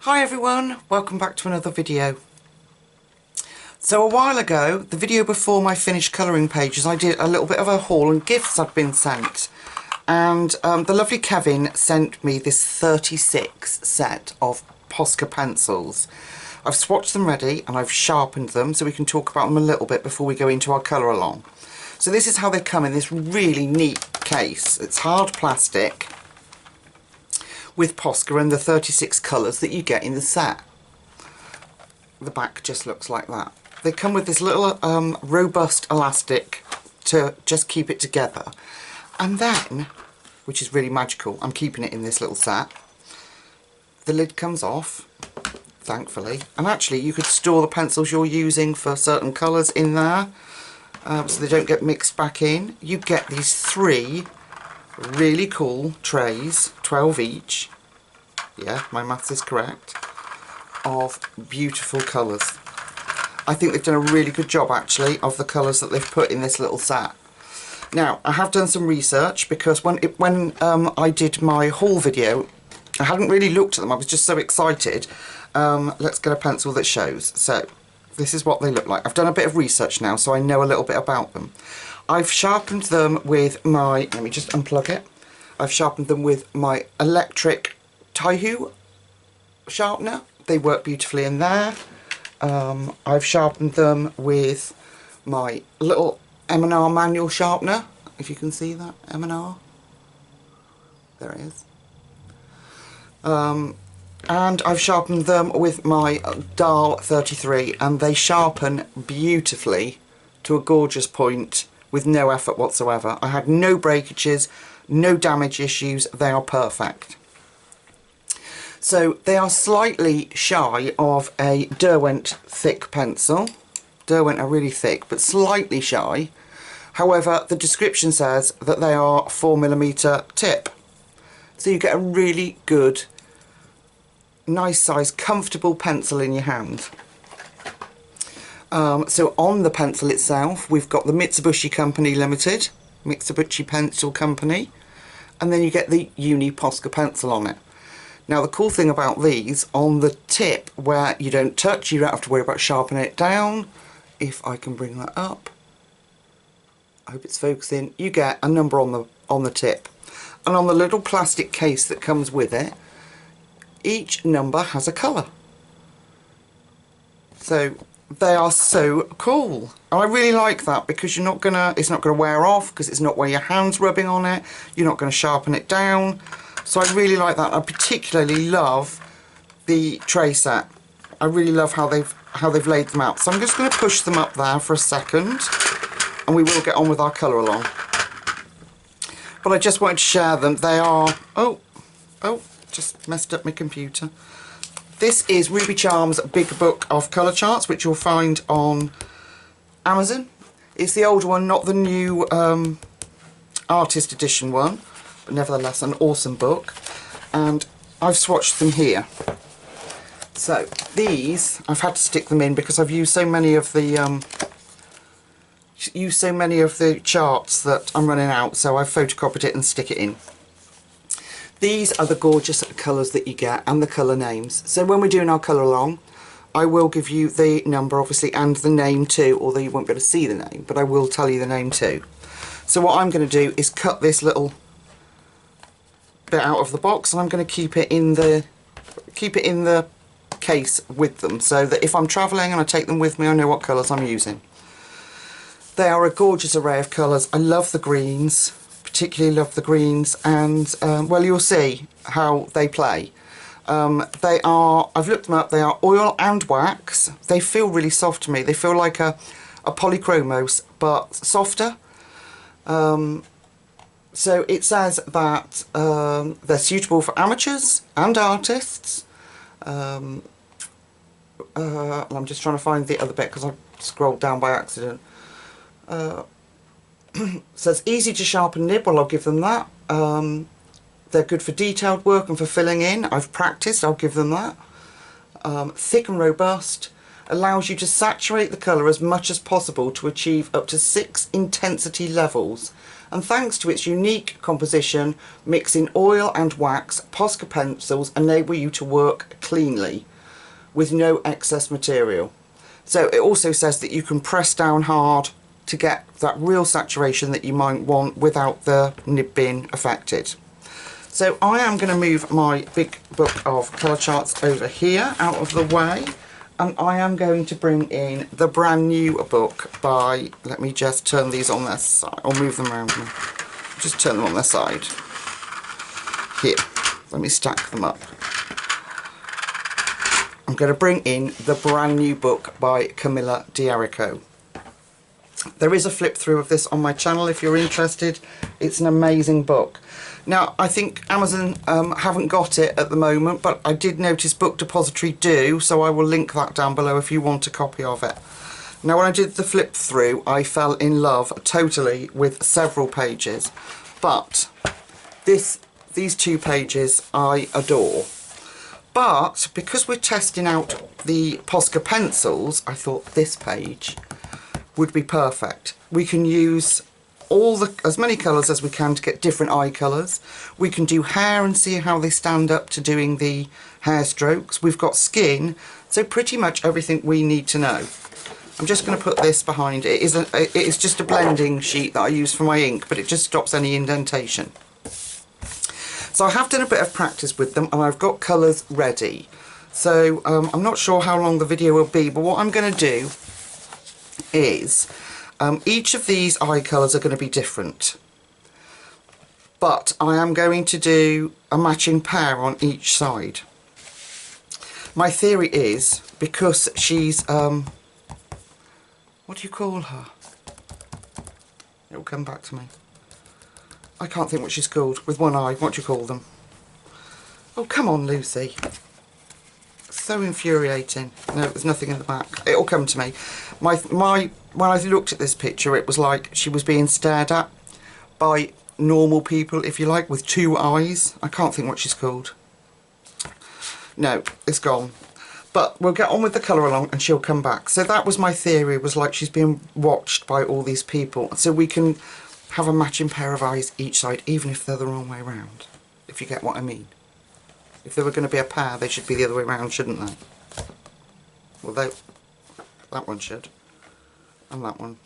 Hi everyone, welcome back to another video. So a while ago, the video before my finished colouring pages, I did a little bit of a haul and gifts I'd been sent. And the lovely Kevin sent me this 36 set of Posca pencils. I've swatched them ready and I've sharpened them so we can talk about them a little bit before we go into our colour along. So this is how they come in this really neat case. It's hard plastic with Posca and the 36 colours that you get in the set. The back just looks like that. They come with this little robust elastic to just keep it together. And then, which is really magical, I'm keeping it in this little set. The lid comes off, thankfully. And actually you could store the pencils you're using for certain colours in there, so they don't get mixed back in. You get these three really cool trays, 12 each, yeah, my maths is correct, of beautiful colours. I think they've done a really good job actually of the colours that they've put in this little set. Now I have done some research because when I did my haul video I hadn't really looked at them, I was just so excited. Let's get a pencil that shows. So this is what they look like. I've done a bit of research now so I know a little bit about them. I've sharpened them with my, let me just unplug it. I've sharpened them with my electric Taihu sharpener. They work beautifully in there. I've sharpened them with my little M&R manual sharpener, if you can see that, M&R. There it is. And I've sharpened them with my Dial 33 and they sharpen beautifully to a gorgeous point with no effort whatsoever. I had no breakages, no damage issues, they are perfect. So they are slightly shy of a Derwent thick pencil. Derwent are really thick but slightly shy. However, the description says that they are 4mm tip. So you get a really good, nice size, comfortable pencil in your hand. So on the pencil itself we've got the Mitsubishi Company Limited, Mitsubishi Pencil Company, and then you get the youi Posca pencil on it. Now the cool thing about these, on the tip where you don't touch, you don't have to worry about sharpening it down. If I can bring that up, I hope it's focusing, you get a number on the tip. And on the little plastic case that comes with it, each number has a colour. So they are so cool. And I really like that because it's not gonna wear off because it's not where your hand's rubbing on it. You're not going to sharpen it down. So I really like that. I particularly love the tray set. I really love how they've laid them out. So I'm just going to push them up there for a second and we will get on with our colour along. But I just wanted to share them. They are, oh, just messed up my computer. This is Ruby Charms' Big Book of Colour Charts, which you'll find on Amazon. It's the older one, not the new artist edition one, but nevertheless an awesome book. And I've swatched them here. So these, I've had to stick them in because I've used so many of the charts that I'm running out, so I've photocopied it and stick it in. These are the gorgeous colours that you get and the colour names. So when we're doing our colour along, I will give you the number obviously and the name too, although you won't be able to see the name, but I will tell you the name too. So what I'm going to do is cut this little bit out of the box and I'm going to keep it in the case with them so that if I'm travelling and I take them with me I know what colours I'm using. They are a gorgeous array of colours. I love the greens. Particularly love the greens, and well, you'll see how they play. They are, I've looked them up, they are oil and wax. They feel really soft to me. They feel like a polychromos but softer. So it says that they're suitable for amateurs and artists. I'm just trying to find the other bit because I scrolled down by accident. Says easy to sharpen nib, well I'll give them that. They're good for detailed work and for filling in. I've practiced, I'll give them that. Thick and robust, allows you to saturate the colour as much as possible to achieve up to 6 intensity levels and thanks to its unique composition, mixing oil and wax, Posca pencils enable you to work cleanly with no excess material. So it also says that you can press down hard to get that real saturation that you might want without the nib being affected. So I am going to move my big book of colour charts over here out of the way, and I am going to bring in the brand new book by, let me just turn these on their side, or move them around, just turn them on their side. Here, let me stack them up. I'm going to bring in the brand new book by Camilla. There is a flip through of this on my channel if you're interested. It's an amazing book. Now, I think Amazon haven't got it at the moment, but I did notice Book Depository do, so I will link that down below if you want a copy of it. Now, when I did the flip through, I fell in love totally with several pages, but these 2 pages I adore. But because we're testing out the Posca pencils, I thought this page would be perfect. We can use as many colours as we can to get different eye colours. We can do hair and see how they stand up to doing the hair strokes. We've got skin, so pretty much everything we need to know. I'm just going to put this behind. It is just a blending sheet that I use for my ink, but it just stops any indentation. So I have done a bit of practice with them, and I've got colours ready. So I'm not sure how long the video will be, but what I'm going to do is each of these eye colours are going to be different, but I am going to do a matching pair on each side. My theory is, because she's what do you call her? It will come back to me. I can't think what she's called, with one eye. What do you call them? Oh, come on, Lucy. So infuriating. No, there's nothing in the back. It'll come to me. When I looked at this picture, it was like she was being stared at by normal people, if you like, with 2 eyes. I can't think what she's called. No, it's gone. But we'll get on with the colour along and she'll come back. So that was my theory, was like she's being watched by all these people. So we can have a matching pair of eyes each side, even if they're the wrong way round, if you get what I mean. If they were going to be a pair, they should be the other way round, shouldn't they? Well, that one should. And that one.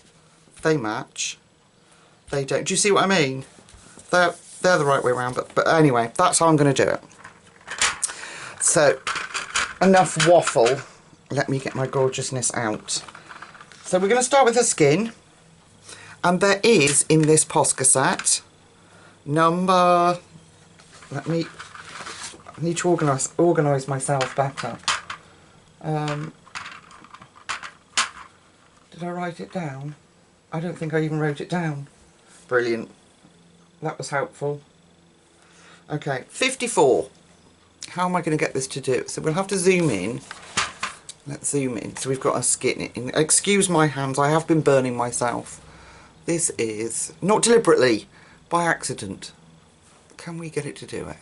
They match. They don't. Do you see what I mean? They're the right way round, but anyway, that's how I'm going to do it. So, enough waffle. Let me get my gorgeousness out. So we're going to start with the skin. And there is, in this Posca set, number... I need to organise myself better. Did I write it down? I don't think I even wrote it down. Brilliant. That was helpful. Okay, 54. How am I going to get this to do? So we'll have to zoom in. Let's zoom in. So we've got our skin in. Excuse my hands, I have been burning myself. This is, not deliberately, by accident. Can we get it to do it?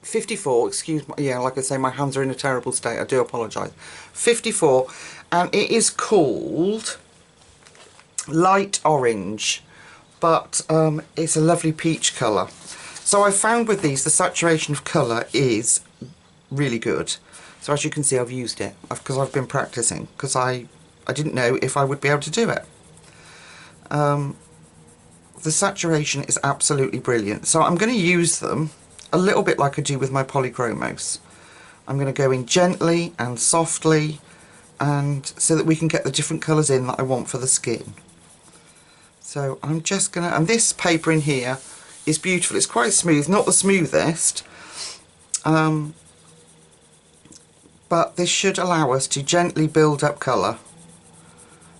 54, excuse me, yeah, like I say, my hands are in a terrible state, I do apologise. 54, and it is called Light Orange, but it's a lovely peach colour. So I found with these, the saturation of colour is really good. So as you can see, I've used it, because I've been practising, because I didn't know if I would be able to do it. The saturation is absolutely brilliant. So I'm going to use them a little bit like I do with my polychromos. I'm going to go in gently and softly, and so that we can get the different colours in that I want for the skin. So I'm just going to, and this paper in here is beautiful. It's quite smooth, not the smoothest, but this should allow us to gently build up colour.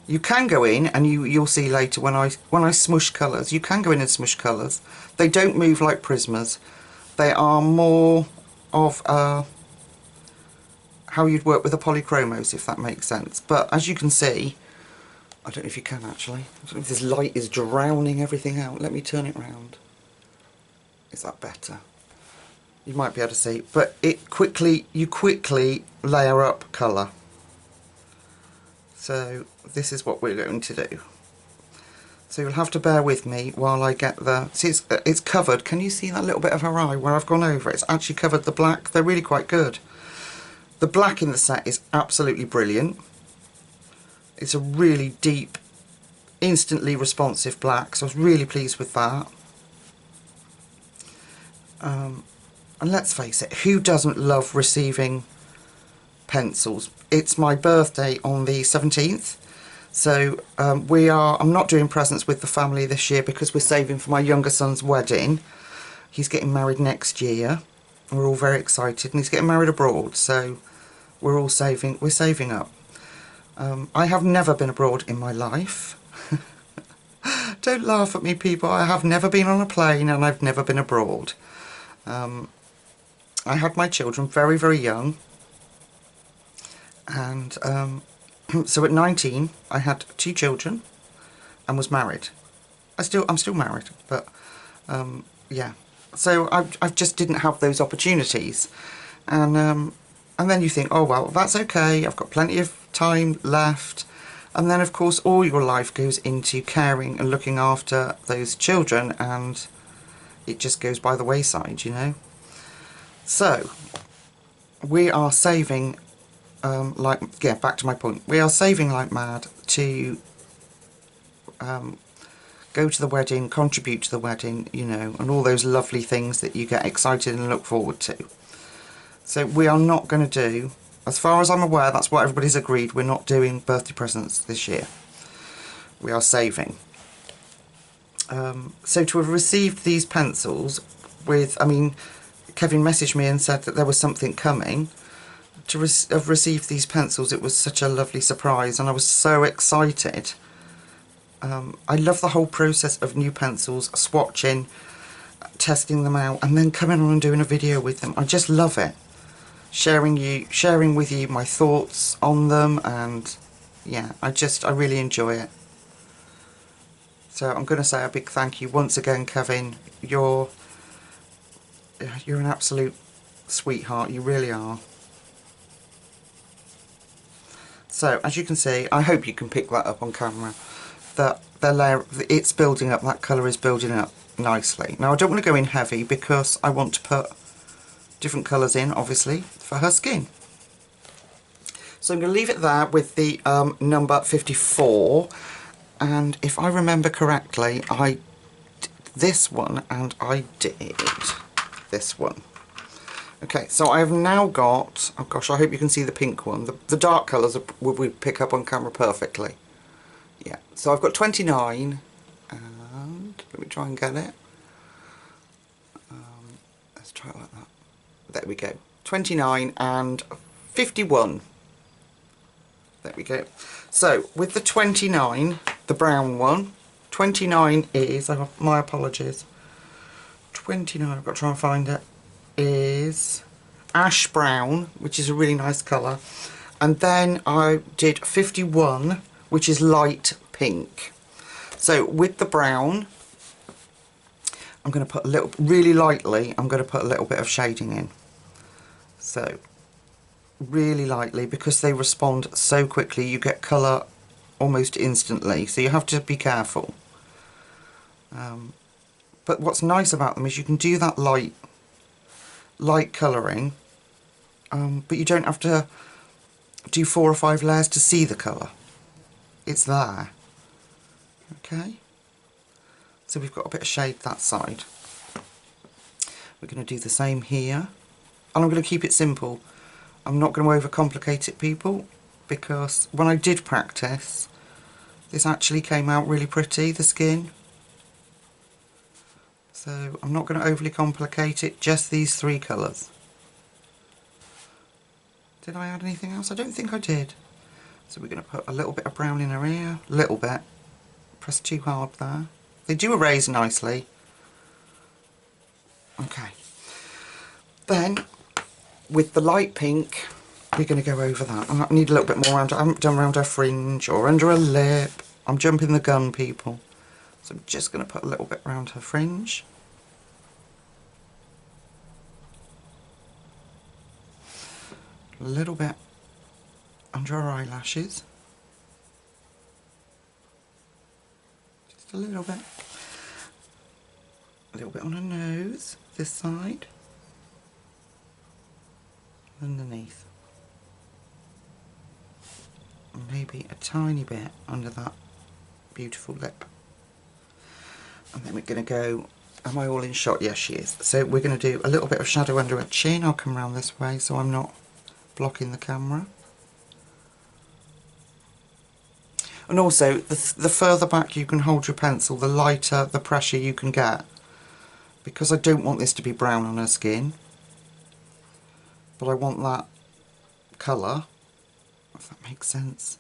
You can go in, and you'll see later when I smush colours, you can go in and smush colours. They don't move like Prismas. They are more of how you'd work with a polychromos, if that makes sense. But as you can see, I don't know if you can actually. I don't know if this light is drowning everything out. Let me turn it round. Is that better? You might be able to see, but you quickly layer up colour. So this is what we're going to do. So you'll have to bear with me while I get the... See, it's covered. Can you see that little bit of her eye where I've gone over? It's actually covered the black. They're really quite good. The black in the set is absolutely brilliant. It's a really deep, instantly responsive black, so I was really pleased with that. And let's face it, who doesn't love receiving pencils? It's my birthday on the 17th. So I'm not doing presents with the family this year because we're saving for my younger son's wedding. He's getting married next year. We're all very excited, and he's getting married abroad, so we're saving up. I have never been abroad in my life. Don't laugh at me, people. I have never been on a plane, and I've never been abroad. I had my children very, very young, and so at 19 I had 2 children and was married. I'm still married, but yeah. So I just didn't have those opportunities, and then you think, oh well, that's okay. I've got plenty of time left, and then of course all your life goes into caring and looking after those children, and it just goes by the wayside, you know. So we are saving. Back to my point. We are saving like mad to go to the wedding, contribute to the wedding, you know, and all those lovely things that you get excited and look forward to. So we are not going to do, as far as I'm aware, that's what everybody's agreed, we're not doing birthday presents this year. We are saving. So to have received these pencils with, I mean, Kevin messaged me and said that there was something coming. To have received these pencils, it was such a lovely surprise, and I was so excited. I love the whole process of new pencils, swatching, testing them out, and then coming on and doing a video with them. I just love it. Sharing with you my thoughts on them, and yeah, I really enjoy it. So I'm going to say a big thank you once again, Kevin. You're an absolute sweetheart. You really are. So, as you can see, I hope you can pick that up on camera, that the layer, it's building up, that colour is building up nicely. Now, I don't want to go in heavy because I want to put different colours in, obviously, for her skin. So I'm going to leave it there with the number 54, and if I remember correctly, I did this one and I did this one. Okay, so I have now got, oh gosh, I hope you can see the pink one. The dark colours would pick up on camera perfectly. Yeah, so I've got 29, and let me try and get it. Let's try it like that. There we go. 29 and 51. There we go. So, with the 29, the brown one, 29 is, my apologies, 29, I've got to try and find it, is ash brown, which is a really nice colour, and then I did 51, which is light pink. So with the brown, I'm going to put a little, really lightly, I'm going to put a little bit of shading in. So really lightly, because they respond so quickly, you get colour almost instantly, so you have to be careful. But what's nice about them is you can do that light colouring, but you don't have to do 4 or 5 layers to see the colour. It's there. Okay, so we've got a bit of shade that side. We're going to do the same here, and I'm going to keep it simple. I'm not going to overcomplicate it, people, because when I did practice, this actually came out really pretty, the skin. So I'm not going to overly complicate it, just these 3 colours. Did I add anything else? I don't think I did. So we're going to put a little bit of brown in her ear, a little bit. Press too hard there. They do erase nicely. Okay. Then, with the light pink, we're going to go over that. I need a little bit more around, I haven't done around her fringe or under her lip. I'm jumping the gun, people. So I'm just going to put a little bit around her fringe. A little bit under her eyelashes. Just a little bit. A little bit on her nose, this side. Underneath. And maybe a tiny bit under that beautiful lip. And then we're going to go, am I all in shot? Yes, she is. So we're going to do a little bit of shadow under her chin. I'll come around this way so I'm not blocking the camera. And also, the further back you can hold your pencil, the lighter the pressure you can get. Because I don't want this to be brown on her skin. But I want that colour, if that makes sense.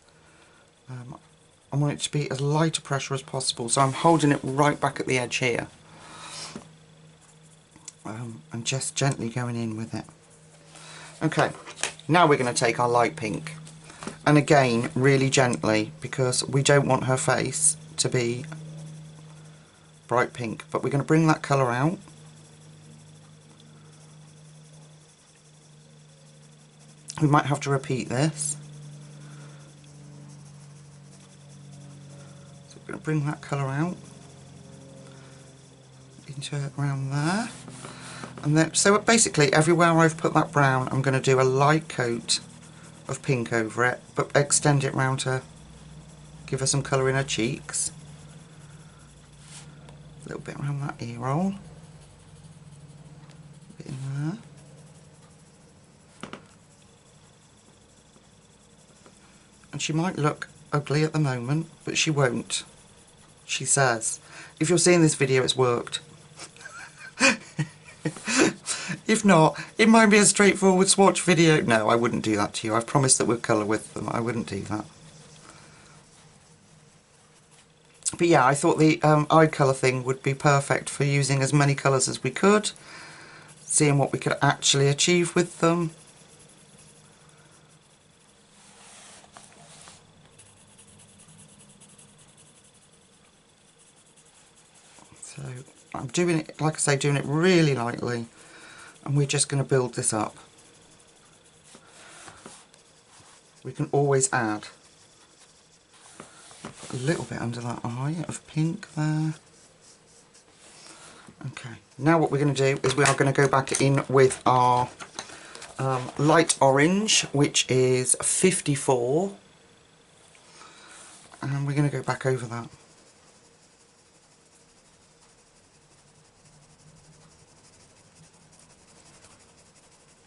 I want it to be as light a pressure as possible, so I'm holding it right back at the edge here. And just gently going in with it. Okay, now we're going to take our light pink. And again, really gently, because we don't want her face to be bright pink. But we're going to bring that colour out. We might have to repeat this. So we're going to bring that colour out into around there. And then, so basically everywhere I've put that brown, I'm going to do a light coat of pink over it, but extend it round her, give her some colour in her cheeks. A little bit around that ear roll. A bit in there. And she might look ugly at the moment, but she won't. She says. If you're seeing this video, it's worked. If not, it might be a straightforward swatch video. No, I wouldn't do that to you. I've promised that we'll colour with them. I wouldn't do that. But yeah, I thought the eye colour thing would be perfect for using as many colours as we could, seeing what we could actually achieve with them. So I'm doing it, like I say, doing it really lightly, and we're just going to build this up. We can always add a little bit under that eye of pink there. Okay, now what we're going to do is we are going to go back in with our light orange, which is 54, and we're going to go back over that.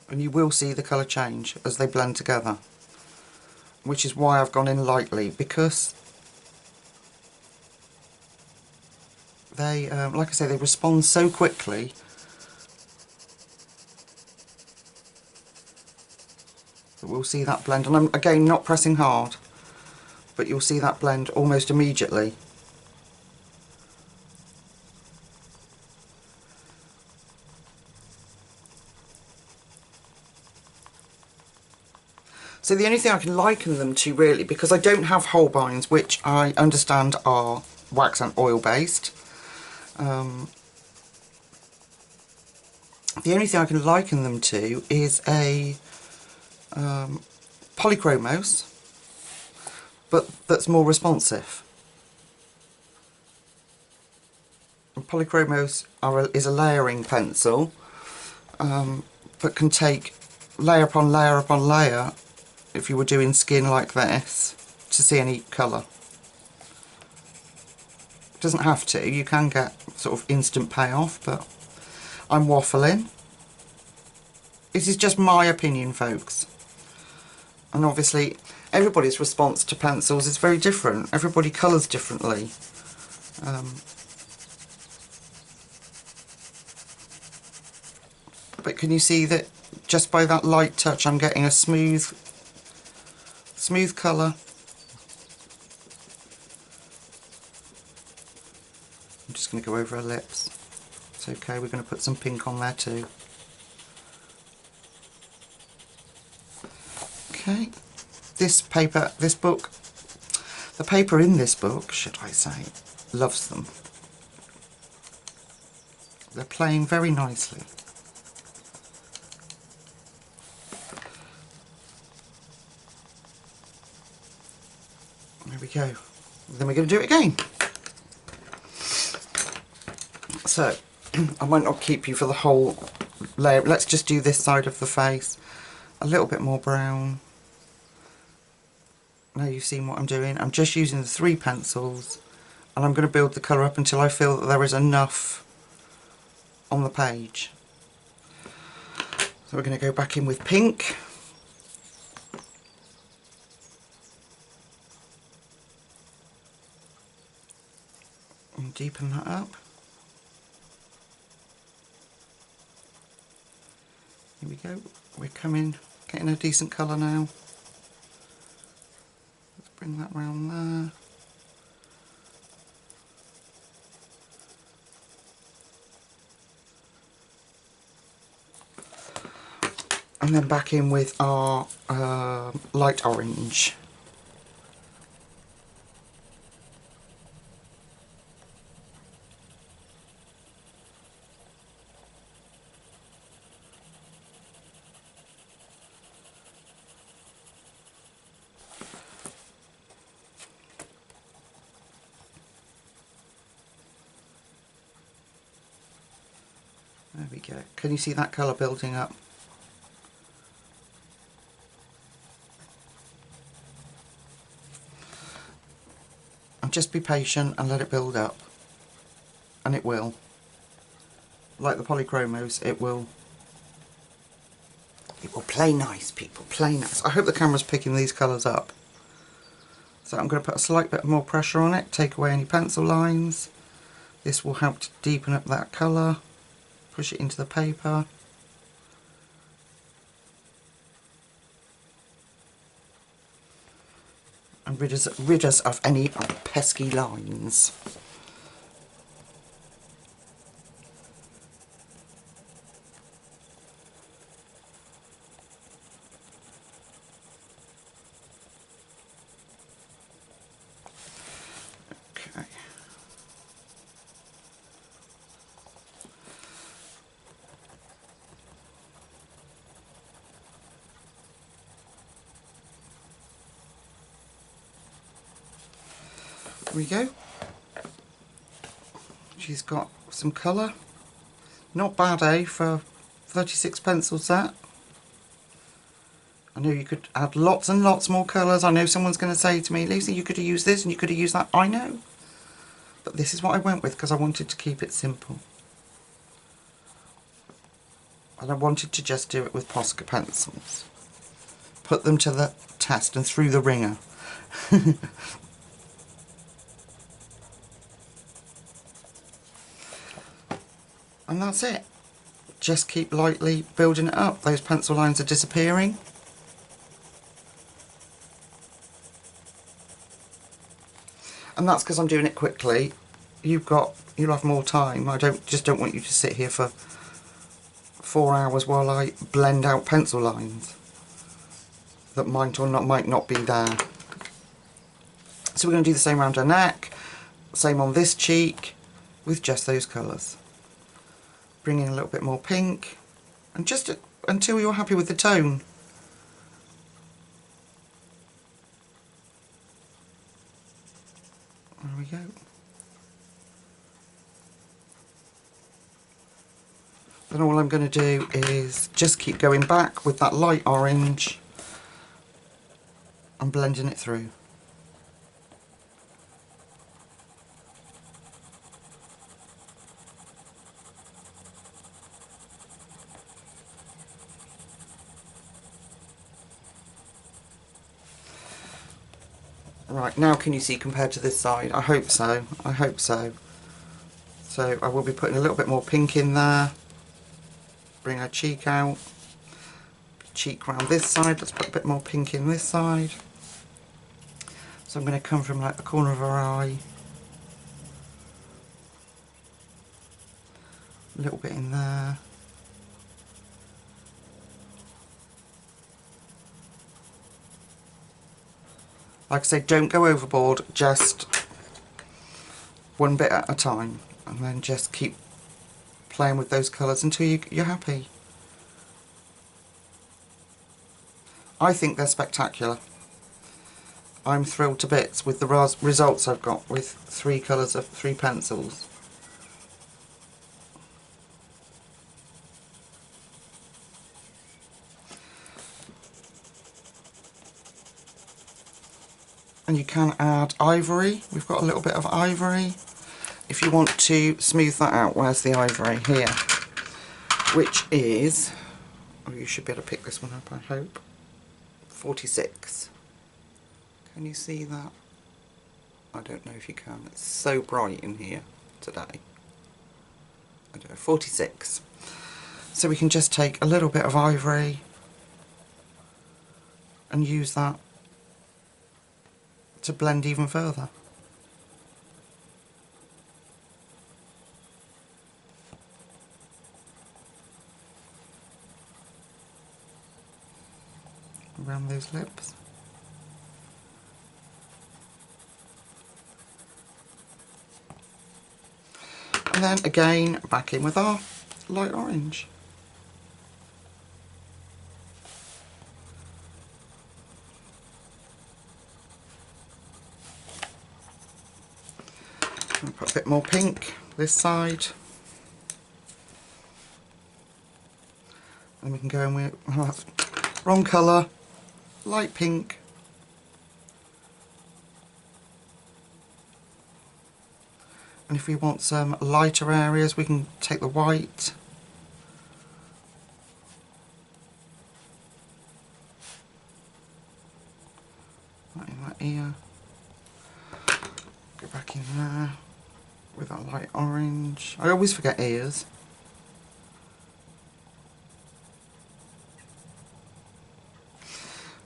And you will see the colour change as they blend together, which is why I've gone in lightly, because they, like I say, they respond so quickly. That we'll see that blend, and I'm again not pressing hard, but you'll see that blend almost immediately. So the only thing I can liken them to, really, because I don't have Holbeins, which I understand are wax and oil based, the only thing I can liken them to is a polychromos, but that's more responsive. And polychromos is a layering pencil, that can take layer upon layer upon layer, if you were doing skin like this, to see any colour. It doesn't have to, you can get sort of instant payoff, but I'm waffling. This is just my opinion, folks. And obviously everybody's response to pencils is very different. Everybody colours differently. But can you see that just by that light touch I'm getting a smooth colour. I'm just going to go over her lips. It's okay, we're going to put some pink on there too. Okay, this book, the paper in this book, should I say, loves them. They're playing very nicely. There we go. Then we're going to do it again. So I might not keep you for the whole layer. Let's just do this side of the face. A little bit more brown. Now you've seen what I'm doing. I'm just using the 3 pencils, and I'm going to build the colour up until I feel that there is enough on the page. So we're going to go back in with pink. And deepen that up. Here we go. We're getting a decent colour now. Let's bring that round there. And then back in with our light orange. There we go. Can you see that colour building up? And just be patient and let it build up. And it will. Like the polychromos, it will play nice, people, play nice. I hope the camera's picking these colours up. So I'm going to put a slight bit more pressure on it, take away any pencil lines. This will help to deepen up that colour. Push it into the paper. And rid us of any pesky lines. Okay. There we go. She's got some colour. Not bad, eh, for 36 pencils that. I know you could add lots and lots more colours. I know someone's going to say to me, Lucy, you could have used this and you could have used that. I know. But this is what I went with because I wanted to keep it simple. And I wanted to just do it with Posca pencils. Put them to the test and through the ringer. And that's it. Just keep lightly building it up. Those pencil lines are disappearing. And that's because I'm doing it quickly. You'll have more time. I just don't want you to sit here for 4 hours while I blend out pencil lines that might not be there. So we're going to do the same around her neck, same on this cheek, with just those colours. Bring in a little bit more pink, and just until you're happy with the tone. There we go. Then all I'm going to do is just keep going back with that light orange and blending it through. Right, now can you see compared to this side? I hope so, I hope so. So I will be putting a little bit more pink in there. Bring her cheek out. Cheek round this side, let's put a bit more pink in this side. So I'm going to come from like the corner of her eye. A little bit in there. Like I say, don't go overboard, just one bit at a time, and then just keep playing with those colours until you're happy. I think they're spectacular. I'm thrilled to bits with the results I've got with 3 colours of 3 pencils. And you can add ivory. We've got a little bit of ivory. If you want to smooth that out, where's the ivory? Here. Which is, oh, you should be able to pick this one up, I hope. 46. Can you see that? I don't know if you can. It's so bright in here today. I don't know, 46. So we can just take a little bit of ivory and use that to blend even further. Around those lips. And then again, back in with our light orange. And put a bit more pink this side. And we can go in with, oh, that's wrong colour, light pink. And if we want some lighter areas, we can take the white. Right in that ear. Go back in there with that light orange. I always forget ears.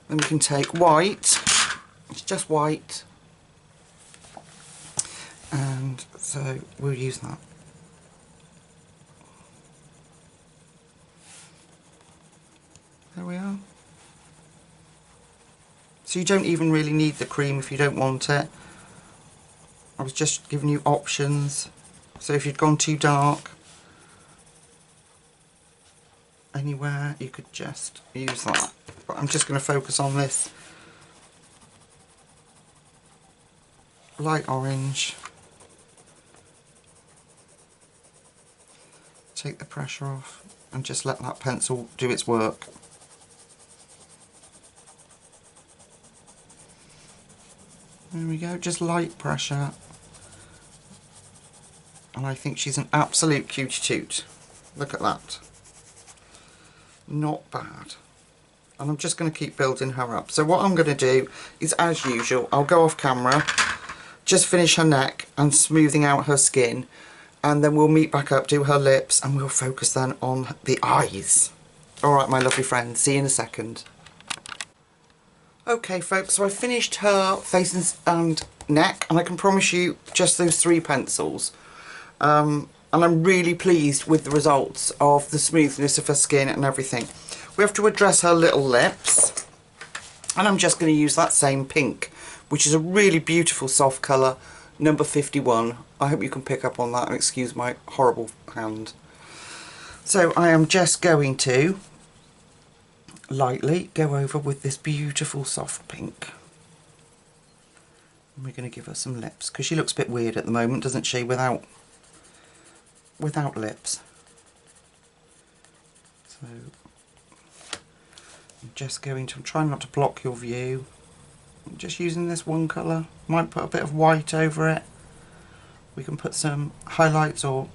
Then we can take white. It's just white. And so we'll use that. There we are. So you don't even really need the cream if you don't want it. I was just giving you options. So if you'd gone too dark anywhere, you could just use that. But I'm just going to focus on this light orange. Take the pressure off and just let that pencil do its work. There we go, just light pressure. And I think she's an absolute cutie toot. Look at that. Not bad. And I'm just going to keep building her up. So what I'm going to do is, as usual, I'll go off camera, just finish her neck and smoothing out her skin. And then we'll meet back up, do her lips, and we'll focus then on the eyes. Alright, my lovely friends, see you in a second. Okay, folks, so I finished her face and neck, and I can promise you just those 3 pencils. And I'm really pleased with the results of the smoothness of her skin and everything. We have to address her little lips, and I'm just going to use that same pink, which is a really beautiful soft colour. Number 51. I hope you can pick up on that and excuse my horrible hand. So I am just going to lightly go over with this beautiful soft pink. And we're going to give her some lips, because she looks a bit weird at the moment, doesn't she, without lips. So I'm just going to, I'm trying not to block your view. I'm just using this one colour. Might put a bit of white over it. We can put some highlights or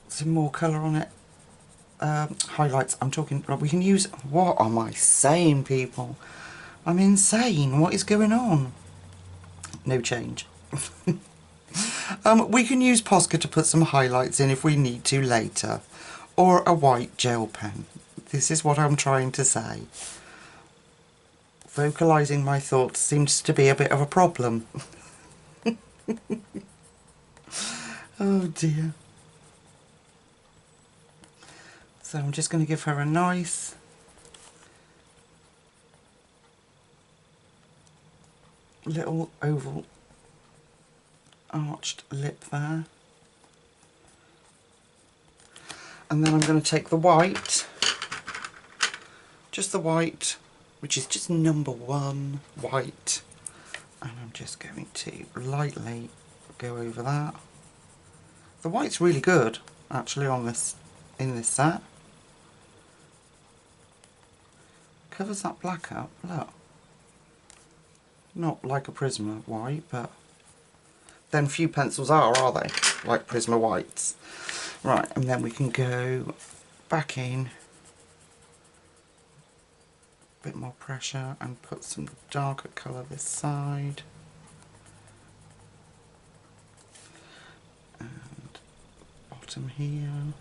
some more colour on it. Highlights, I'm talking, we can use, what am I saying, people? I'm insane, what is going on? No change. We can use Posca to put some highlights in if we need to later. Or a white gel pen. This is what I'm trying to say. Vocalising my thoughts seems to be a bit of a problem. Oh dear. So I'm just going to give her a nice little oval arched lip there. And then I'm going to take the white, just the white, which is just number 1 white, and I'm just going to lightly go over that. The white's really good actually on this, in this set. covers that black up, look. Not like a Prisma white, but then few pencils are they? Like Prisma whites. Right, and then we can go back in, a bit more pressure, and put some darker colour this side. And bottom here.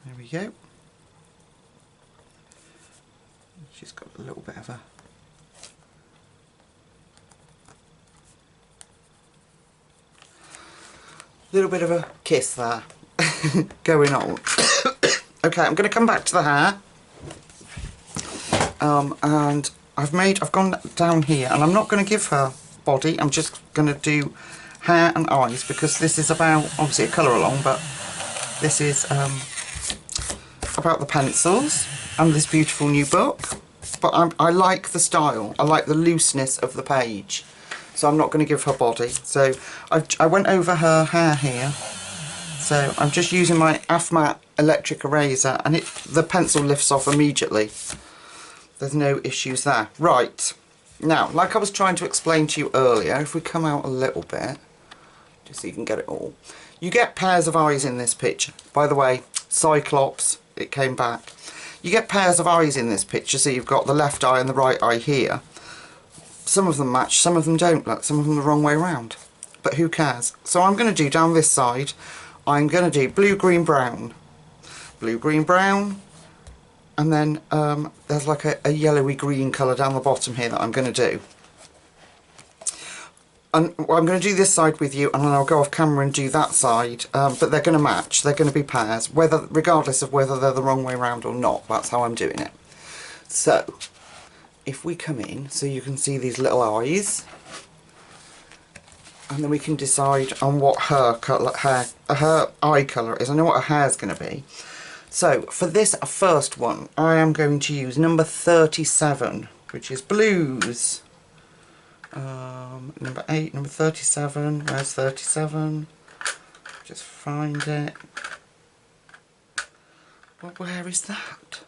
There we go. She's got a little bit of a kiss there going on. Okay, I'm going to come back to the hair, and I've gone down here, and I'm not going to give her body. I'm just going to do hair and eyes, because this is about, obviously a colour along, but this is about the pencils and this beautiful new book. But I like the style, I like the looseness of the page, so I'm not going to give her body. So I went over her hair here, so I'm just using my Afmat electric eraser, and the pencil lifts off immediately. There's no issues there. Right, now, like I was trying to explain to you earlier, if we come out a little bit, just so you can get it all, you get pairs of eyes in this picture. By the way, Cyclops, it came back. You get pairs of eyes in this picture, so you've got the left eye and the right eye here. Some of them match, some of them don't, look, some of them the wrong way around. But who cares? So I'm going to do down this side, I'm going to do blue, green, brown. Blue, green, brown. And then there's like a yellowy green colour down the bottom here that I'm going to do. And I'm going to do this side with you, and then I'll go off camera and do that side, but they're going to match, they're going to be pairs, regardless of whether they're the wrong way around or not. That's how I'm doing it. So, if we come in, so you can see these little eyes, and then we can decide on what her eye colour is. I know what her hair's going to be. So, for this first one, I am going to use number 37, which is Blues. Number 8, number 37, where's 37? Just find it. Well, where is that?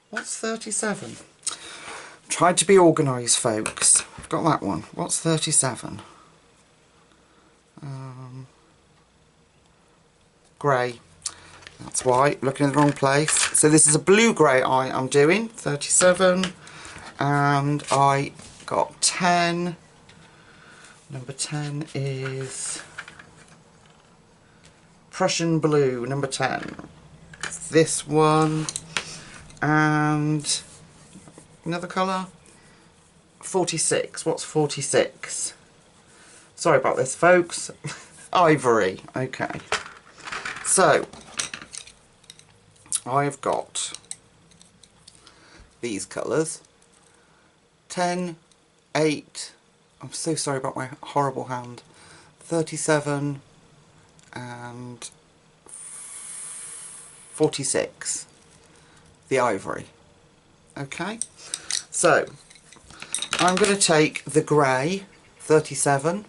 What's 37? Tried to be organised, folks. I've got that one. What's 37? Grey. That's why, looking in the wrong place. So this is a blue-grey eye I'm doing, 37, and I got 10. Number 10 is Prussian Blue, number 10. This one, and another colour, 46. What's 46? Sorry about this, folks. Ivory. Okay. So, I've got these colours. 10, 8, I'm so sorry about my horrible hand, 37 and 46, the ivory. Okay, so I'm going to take the grey, 37,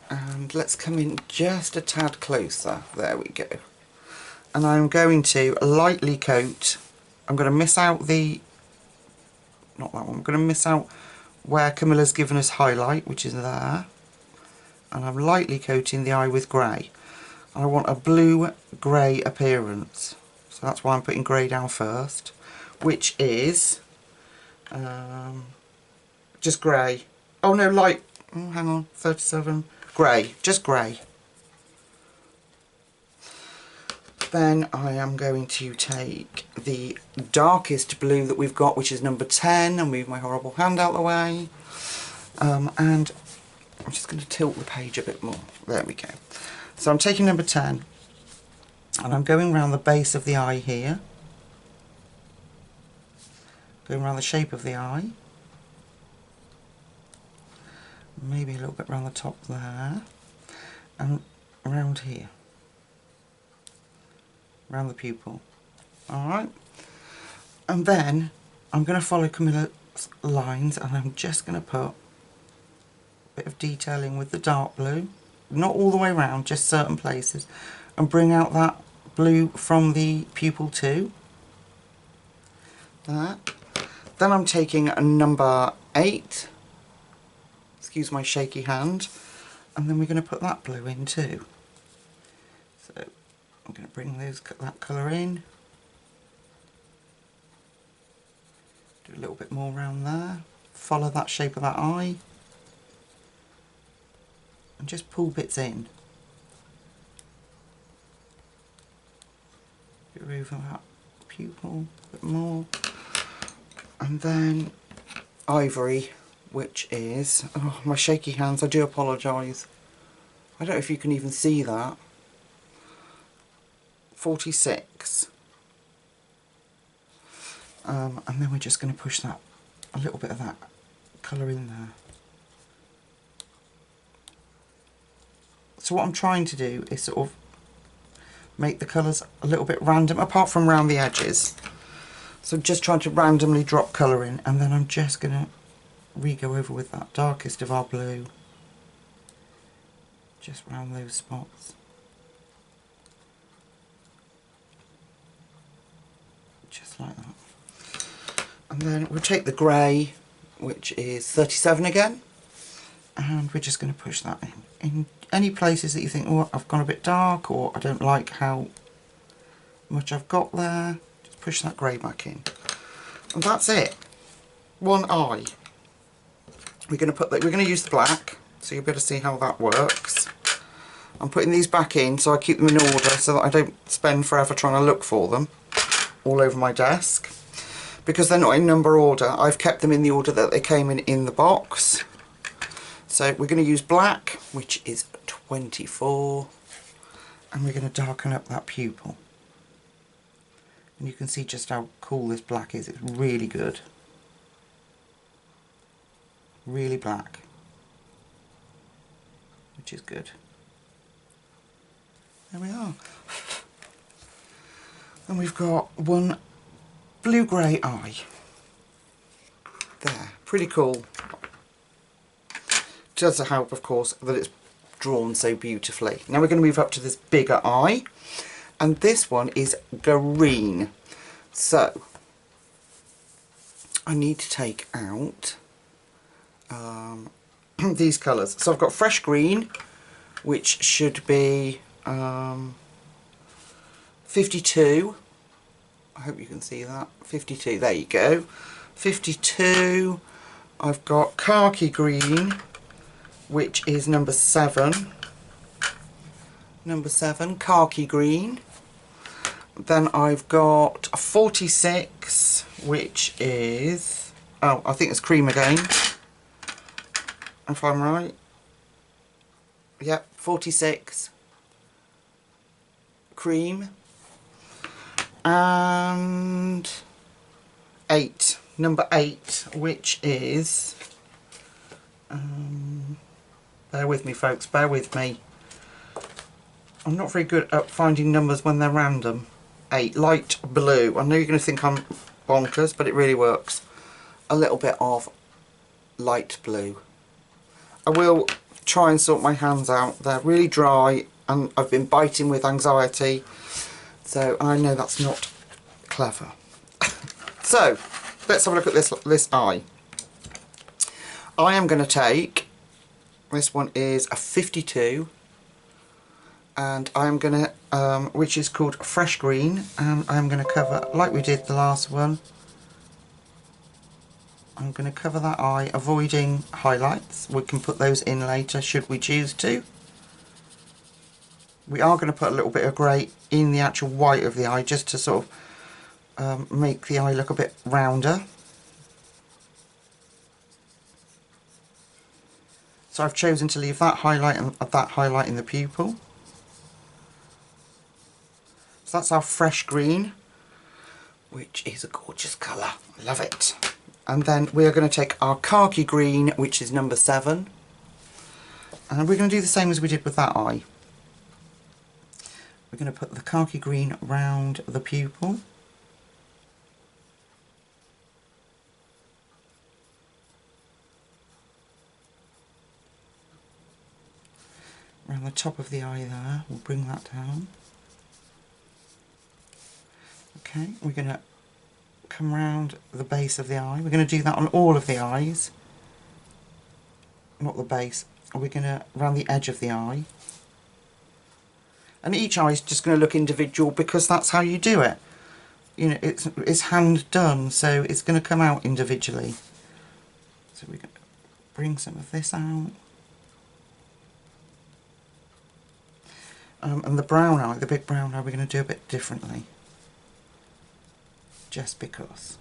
and let's come in just a tad closer, there we go, and I'm going to lightly coat, I'm going to miss out the, not that one, I'm going to miss out where Camilla's given us highlight, which is there, and I'm lightly coating the eye with grey. I want a blue-grey appearance, so that's why I'm putting grey down first, which is just grey. Oh no, light, oh, hang on, 37, grey, just grey. Then I am going to take the darkest blue that we've got, which is number 10, and move my horrible hand out the way. And I'm just going to tilt the page a bit more. There we go. So I'm taking number 10, and I'm going around the base of the eye here. Going around the shape of the eye. Maybe a little bit around the top there. And around here. Around the pupil. Alright, and then I'm going to follow Camilla's lines, and I'm just going to put bit of detailing with the dark blue, not all the way around, just certain places, and bring out that blue from the pupil too. That. Then I'm taking a number 8, excuse my shaky hand, and then we're going to put that blue in too. So I'm going to bring that colour in, do a little bit more around there, follow that shape of that eye, and just pull bits in. Get rid of that pupil a bit more. And then ivory, which is, oh, my shaky hands, I do apologise. I don't know if you can even see that. 46. And then we're just going to push that, a little bit of that colour in there. So what I'm trying to do is sort of make the colours a little bit random, apart from around the edges. So just trying to randomly drop colour in, and then I'm just going to re-go over with that darkest of our blue, just round those spots. Just like that. And then we'll take the grey, which is 37 again, and we're just going to push that in any places that you think, oh, I've gone a bit dark, or I don't like how much I've got there. Push that grey back in, and that's it. One eye. We're going to use the black, so you'll be able to see how that works. I'm putting these back in so I keep them in order, so that I don't spend forever trying to look for them all over my desk, because they're not in number order. I've kept them in the order that they came in the box. So we're going to use black, which is 24, and we're going to darken up that pupil. And you can see just how cool this black is. It's really good. Really black. Which is good. There we are. And we've got one blue-grey eye. There. Pretty cool. Does help, of course, that it's drawn so beautifully. Now we're going to move up to this bigger eye. And this one is green. So I need to take out these colours. So I've got fresh green, which should be 52. I hope you can see that. 52, there you go. 52. I've got khaki green, which is number 7. Number 7, khaki green. Then I've got a 46, which is, oh, I think it's cream again, if I'm right. Yep, 46, cream, and 8, number 8, which is, bear with me folks, bear with me. I'm not very good at finding numbers when they're random. 8, light blue. I know you're going to think I'm bonkers, but it really works. A little bit of light blue. I will try and sort my hands out. They're really dry, and I've been biting with anxiety, so I know that's not clever. So let's have a look at this eye. I am going to take, this one is a 52, and I'm going to, which is called fresh green, and I'm going to cover, like we did the last one, I'm going to cover that eye, avoiding highlights. We can put those in later should we choose to. We are going to put a little bit of grey in the actual white of the eye, just to sort of make the eye look a bit rounder. So I've chosen to leave that highlight and that highlight in the pupil. So that's our fresh green, which is a gorgeous colour. I love it. And then we are going to take our khaki green, which is number 7, and we're going to do the same as we did with that eye. We're going to put the khaki green round the pupil. around the top of the eye there. We'll bring that down. Okay, we're going to come round the base of the eye. We're going to do that on all of the eyes. Not the base. We're going to round the edge of the eye. And each eye is just going to look individual because that's how you do it. You know, it's hand done, so it's going to come out individually. So we're going to bring some of this out. And the brown eye, the big brown eye, we're going to do a bit differently. Just because.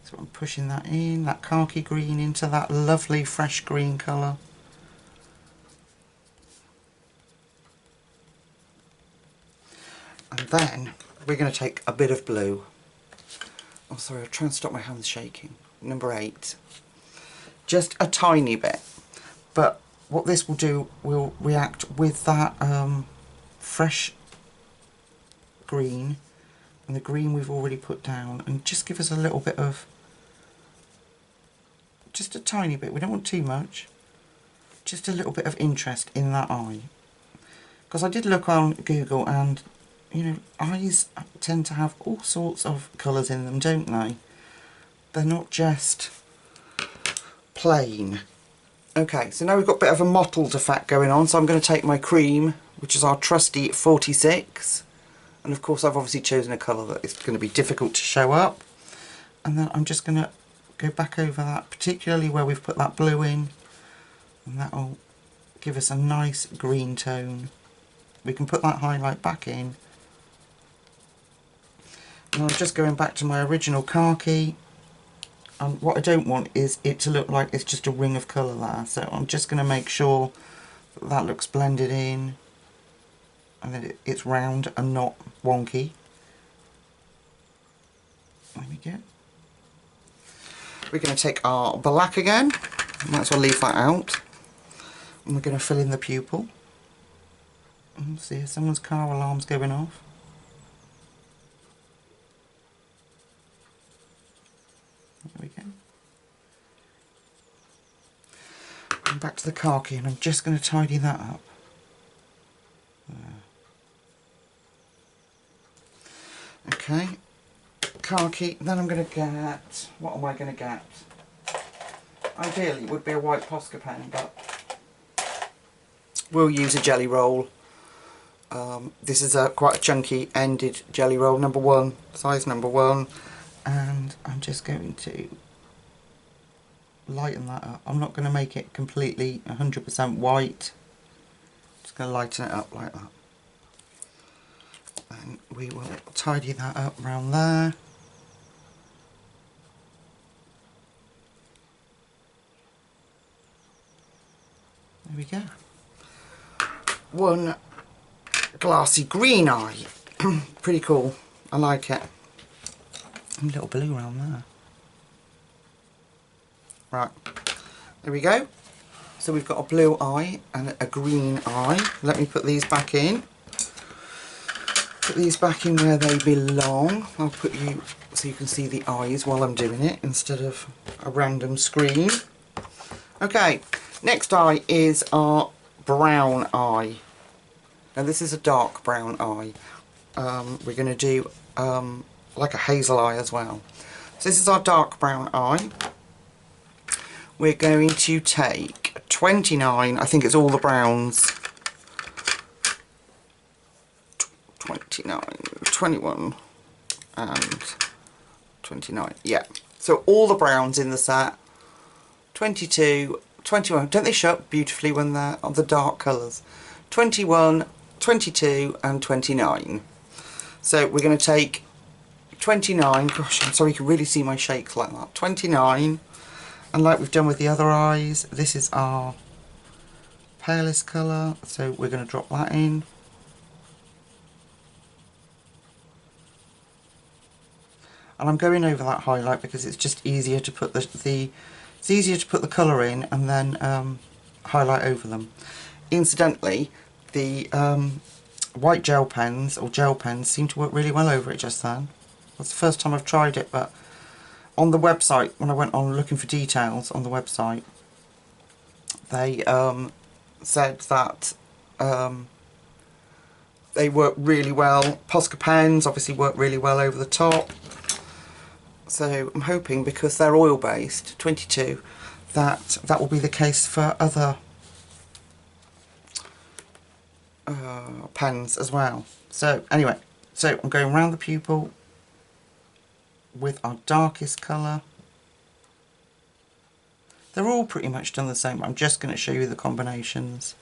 So I'm pushing that in, that khaki green into that lovely fresh green colour. And then we're going to take a bit of blue. Oh sorry, I'll try and stop my hands shaking. Number 8. Just a tiny bit. But what this will do, will react with that fresh green and the green we've already put down, and just give us a little bit of, just a tiny bit, we don't want too much, just a little bit of interest in that eye. Because I did look on Google, and you know, eyes tend to have all sorts of colours in them, don't they? They're not just plain. Okay, so now we've got a bit of a mottled effect going on, so I'm going to take my cream, which is our trusty 46, and of course I've obviously chosen a colour that is going to be difficult to show up, and then I'm just going to go back over that, particularly where we've put that blue in, and that will give us a nice green tone. We can put that highlight back in, and I'm just going back to my original khaki. And what I don't want is it to look like it's just a ring of colour there, so I'm just going to make sure that that looks blended in and that it's round and not wonky. There we go. We're going to take our black again, might as well leave that out, and we're going to fill in the pupil. And see, someone's car alarm's going off. There we go. And back to the khaki, and I'm just going to tidy that up. There. Okay, khaki, then I'm going to get, what am I going to get? Ideally it would be a white Posca pen, but we'll use a jelly roll. This is quite a chunky ended jelly roll, number 1, size number 1. And I'm just going to lighten that up. I'm not going to make it completely 100% white. Just going to lighten it up like that. And we will tidy that up around there. There we go. One glassy green eye. Pretty cool. I like it. A little blue around there. Right, there we go. So we've got a blue eye and a green eye. Let me put these back in. Put these back in where they belong. I'll put you so you can see the eyes while I'm doing it instead of a random screen. Okay, next eye is our brown eye. Now this is a dark brown eye. We're going to do like a hazel eye as well. So this is our dark brown eye. We're going to take 29, I think it's all the browns, 29, 21 and 29, yeah. So all the browns in the set, 22, 21, don't they show up beautifully when they're on the dark colours? 21, 22 and 29. So we're going to take 29, gosh I'm sorry you can really see my shakes like that, 29, and like we've done with the other eyes, this is our palest colour, so we're going to drop that in. And I'm going over that highlight because it's just easier to put it's easier to put the colour in and then highlight over them. Incidentally, the white gel pens or gel pens seem to work really well over it just then. That's the first time I've tried it, but on the website, when I went on looking for details on the website, they said that they work really well. Posca pens obviously work really well over the top. So I'm hoping, because they're oil based, 22, that that will be the case for other pens as well. So anyway, so I'm going around the pupil with our darkest colour. They're all pretty much done the same. I'm just going to show you the combinations.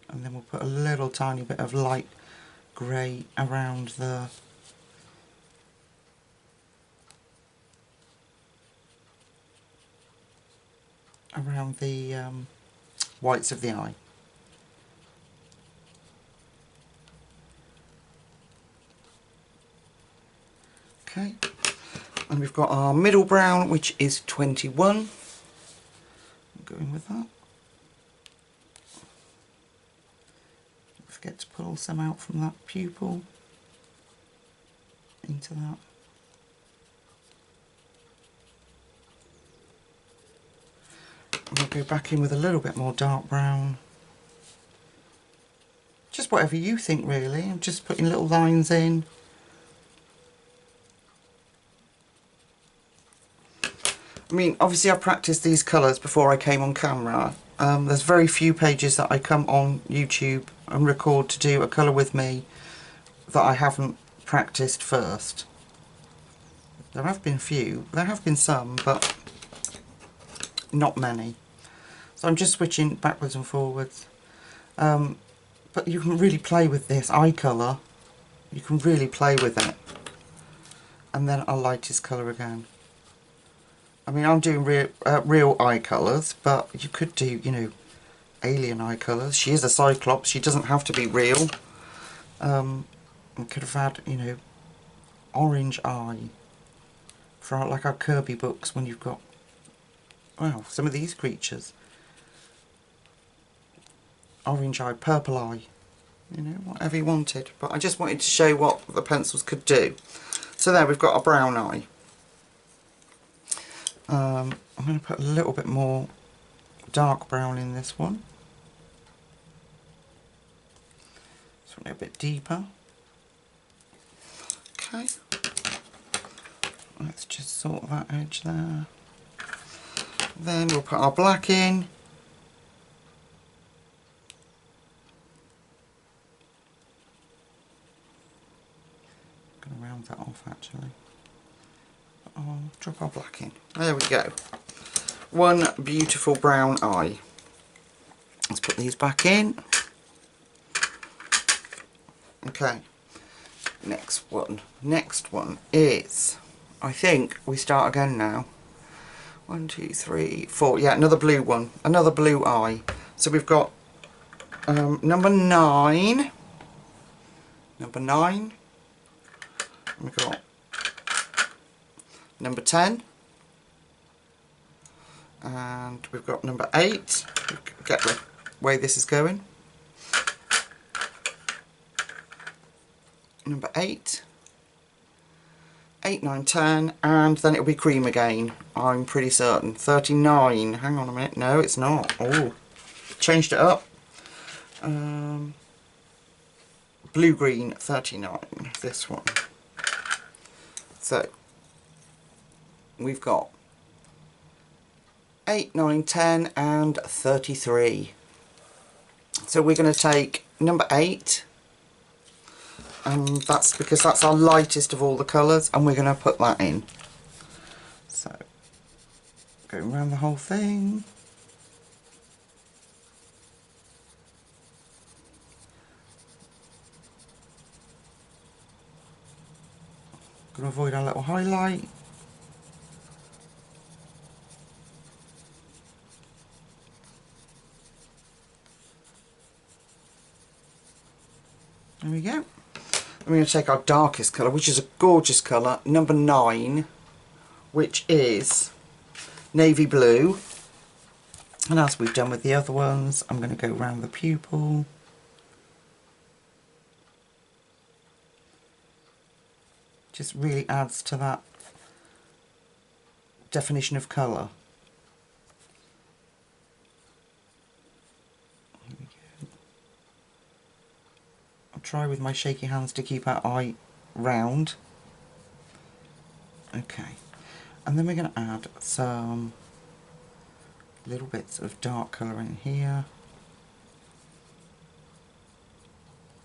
And then we'll put a little tiny bit of light grey around the whites of the eye. Okay, and we've got our middle brown, which is 21. I'm going with that. Don't forget to pull some out from that pupil into that. We'll go back in with a little bit more dark brown. Just whatever you think, really. I'm just putting little lines in. I mean, obviously I practiced these colours before I came on camera. There's very few pages that I come on YouTube and record to do a colour with me that I haven't practiced first. There have been few, there have been some, but not many. So I'm just switching backwards and forwards. But you can really play with this eye colour. You can really play with it. And then our lightest colour again. I mean, I'm doing real eye colours, but you could do, you know, alien eye colours. She is a Cyclops. She doesn't have to be real. I could have had, you know, orange eye for like our Kirby books when you've got, well, some of these creatures. Orange eye, purple eye, you know, whatever you wanted. But I just wanted to show what the pencils could do. So there, we've got a brown eye. I'm going to put a little bit more dark brown in this one. This one a bit deeper. Okay. Let's just sort that edge there. Then we'll put our black in. I'm going to round that off actually. I'll drop our black in. There we go. One beautiful brown eye. Let's put these back in. Okay. Next one. Next one is, I think we start again now. 1, 2, 3, 4. Yeah, another blue one. Another blue eye. So we've got number 9. Number 9. We've got number 10, and we've got number 8. Get the way this is going. Number 8, 8, 9, 10, and then it'll be cream again. I'm pretty certain. 39. Hang on a minute. No, it's not. Oh, changed it up. Blue green 39. This one. So we've got 8, 9, 10 and 33. So we're going to take number 8, and that's because that's our lightest of all the colours, and we're going to put that in. So going around the whole thing. Going to avoid our little highlight. There we go. And we're going to take our darkest colour, which is a gorgeous colour, number 9, which is navy blue. And as we've done with the other ones, I'm going to go around the pupil. Just really adds to that definition of colour. try with my shaky hands to keep our eye round. Okay, and then we're going to add some little bits of dark colour in here.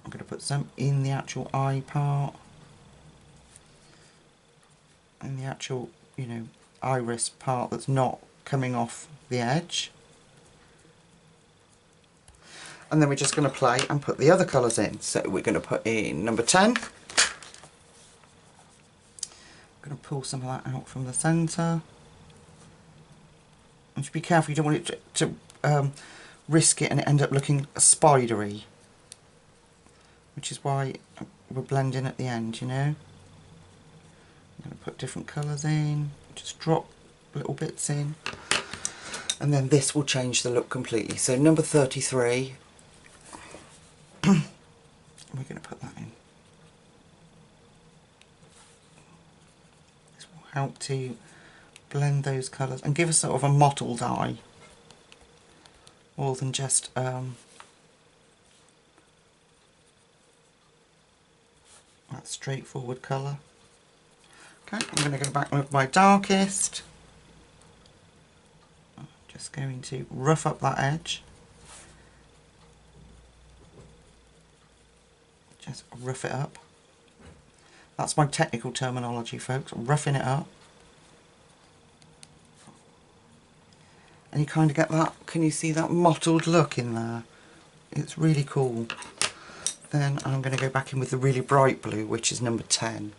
I'm going to put some in the actual eye part, and the actual, you know, iris part that's not coming off the edge. And then we're just going to play and put the other colours in. So we're going to put in number 10. I'm going to pull some of that out from the centre. And just be careful, you don't want it to risk it and it end up looking spidery. Which is why we're blending at the end, you know. I'm going to put different colours in, just drop little bits in. And then this will change the look completely. So number 33, we're going to put that in. This will help to blend those colours and give us sort of a mottled eye, more than just that straightforward colour. Okay, I'm going to go back with my darkest. I'm just going to rough up that edge. Just rough it up. That's my technical terminology, folks, roughing it up. And you kind of get that, can you see that mottled look in there? It's really cool. Then I'm going to go back in with the really bright blue, which is number 10.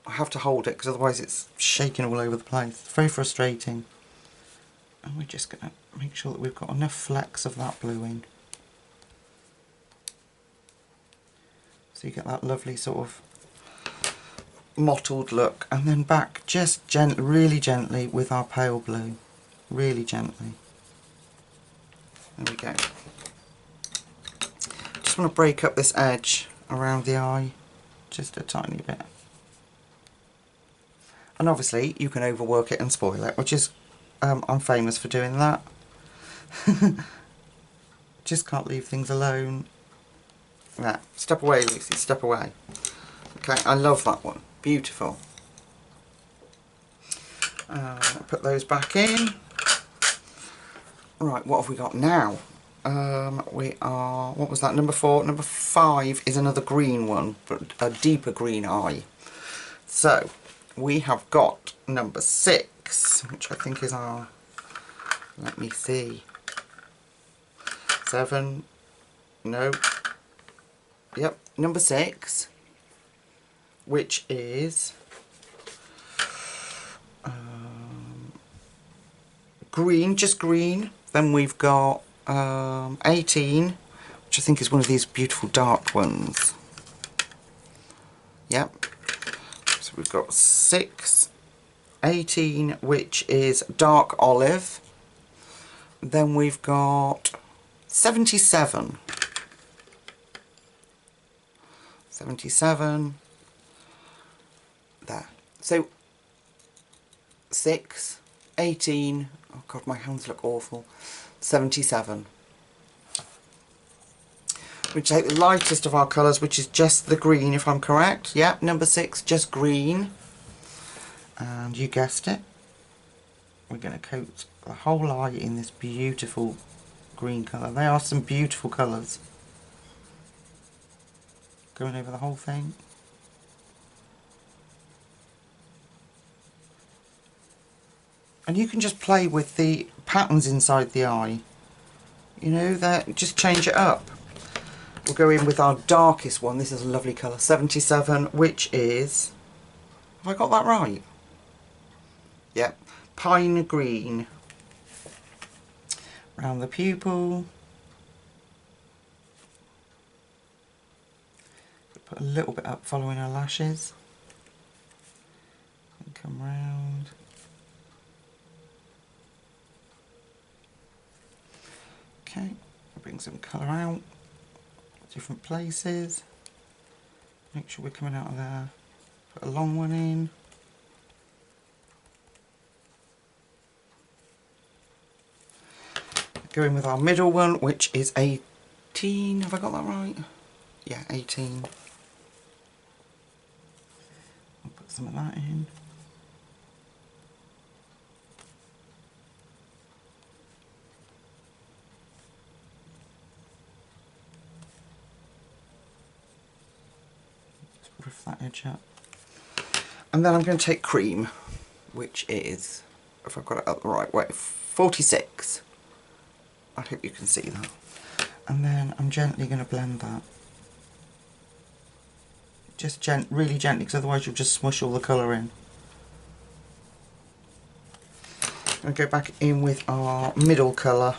I have to hold it because otherwise it's shaking all over the place. It's very frustrating. And we're just going to make sure that we've got enough flecks of that blue in. So you get that lovely sort of mottled look. And then back just gently, really gently with our pale blue. Really gently. There we go. Just want to break up this edge around the eye just a tiny bit. And obviously you can overwork it and spoil it, which is I'm famous for doing that. Just can't leave things alone. Nah, step away, Lucy, step away. Okay, I love that one. Beautiful. Put those back in. Right, what have we got now? We are, what was that, number 4? Number 5 is another green one, but a deeper green eye. So, we have got number 6, which I think is our, let me see, 7, no, yep, number 6, which is green, just green. Then we've got 18, which I think is one of these beautiful dark ones. Yep. So we've got 6, 18, which is dark olive. Then we've got 77. 77. There. So 6, 18, oh god, my hands look awful, 77. We take the lightest of our colours, which is just the green, if I'm correct. Yep, number 6, just green. And you guessed it, we're going to coat the whole eye in this beautiful green colour. They are some beautiful colours. Going over the whole thing. And you can just play with the patterns inside the eye. You know, that just change it up. We'll go in with our darkest one. This is a lovely colour, 77, which is, have I got that right? Yep, pine green. Round the pupil. Put a little bit up following our lashes. And come round. Okay, bring some colour out, different places, make sure we're coming out of there, put a long one in, go in with our middle one, which is 18, have I got that right? Yeah, 18. I'll put some of that in. Rough that edge up. And then I'm going to take cream, which is, if I've got it up the right way, 46. I hope you can see that. And then I'm gently going to blend that. Just really gently, because otherwise you'll just smush all the colour in. I'm going to go back in with our middle colour.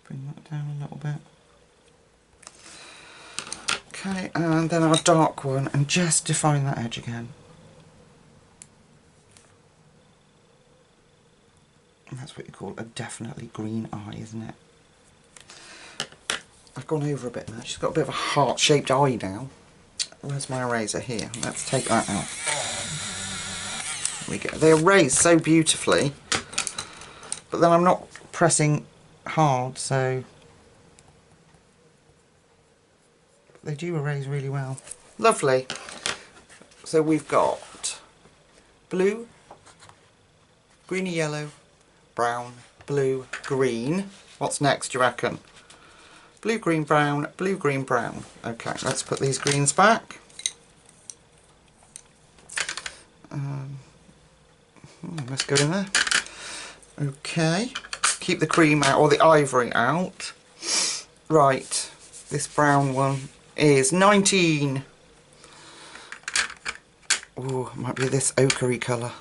Bring that down a little bit. Okay, and then our dark one, and just define that edge again. And that's what you call a definitely green eye, isn't it? I've gone over a bit now. She's got a bit of a heart-shaped eye now. Where's my eraser? Here. Let's take that out. There we go. They erase so beautifully, but then I'm not pressing hard, so they do erase really well. Lovely. So we've got blue, greeny yellow, brown, blue, green. What's next, do you reckon? Blue, green, brown, blue, green, brown. Okay, let's put these greens back. Let's go in there. Okay, keep the cream out, or the ivory out. Right, this brown one is 19. Oh, it might be this ochre-y colour.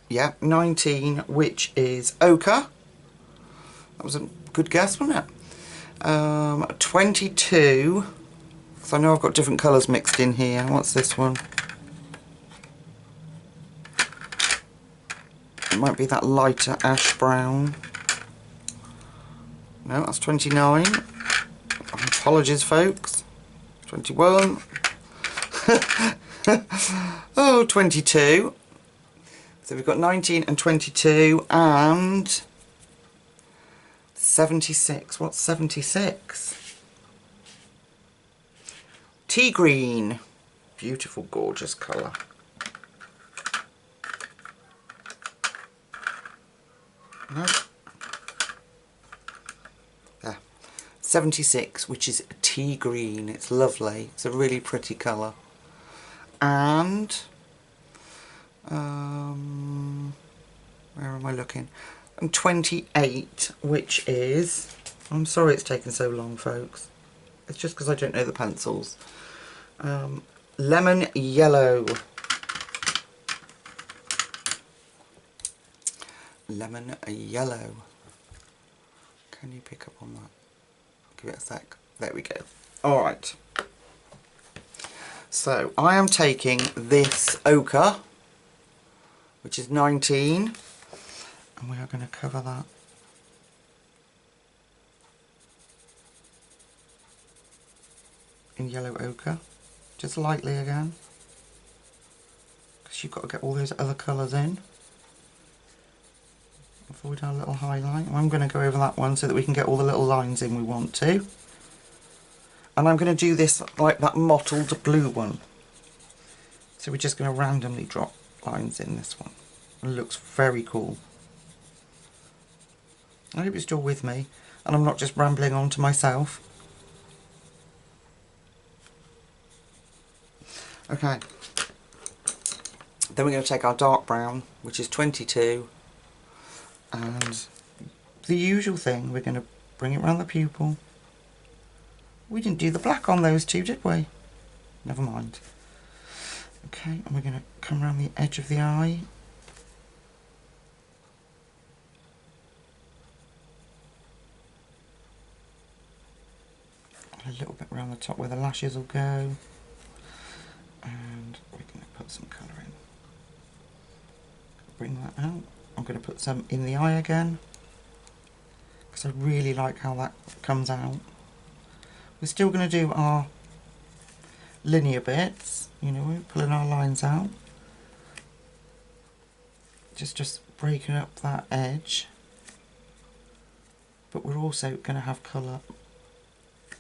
Yeah, 19, which is ochre. That was a good guess, wasn't it? 22. So I know I've got different colours mixed in here. What's this one? It might be that lighter ash brown. No, that's 29. Apologies, folks. 21. Oh, 22. So we've got 19 and 22 and 76. What's 76? Tea green. Beautiful, gorgeous colour. No. There. 76, which is tea green. It's lovely. It's a really pretty colour. And where am I looking? And 28, which is, I'm sorry it's taken so long, folks. It's just because I don't know the pencils. Lemon yellow. Lemon yellow. Can you pick up on that? Give it a sec. There we go. Alright. So I am taking this ochre, which is 19, and we are going to cover that in yellow ochre, just lightly again, because you've got to get all those other colours in. Avoid our little highlight. I'm going to go over that one so that we can get all the little lines in we want to. And I'm going to do this like that mottled blue one. So we're just going to randomly drop lines in this one. It looks very cool. I hope you're still with me and I'm not just rambling on to myself. Okay. Then we're going to take our dark brown, which is 22. And the usual thing, we're going to bring it around the pupil. We didn't do the black on those two, did we? Never mind. Okay, and we're going to come around the edge of the eye. A little bit around the top where the lashes will go. And we're going to put some colour in. Bring that out. I'm going to put some in the eye again, because I really like how that comes out. We're still going to do our linear bits, you know, we're pulling our lines out. just breaking up that edge, but we're also going to have colour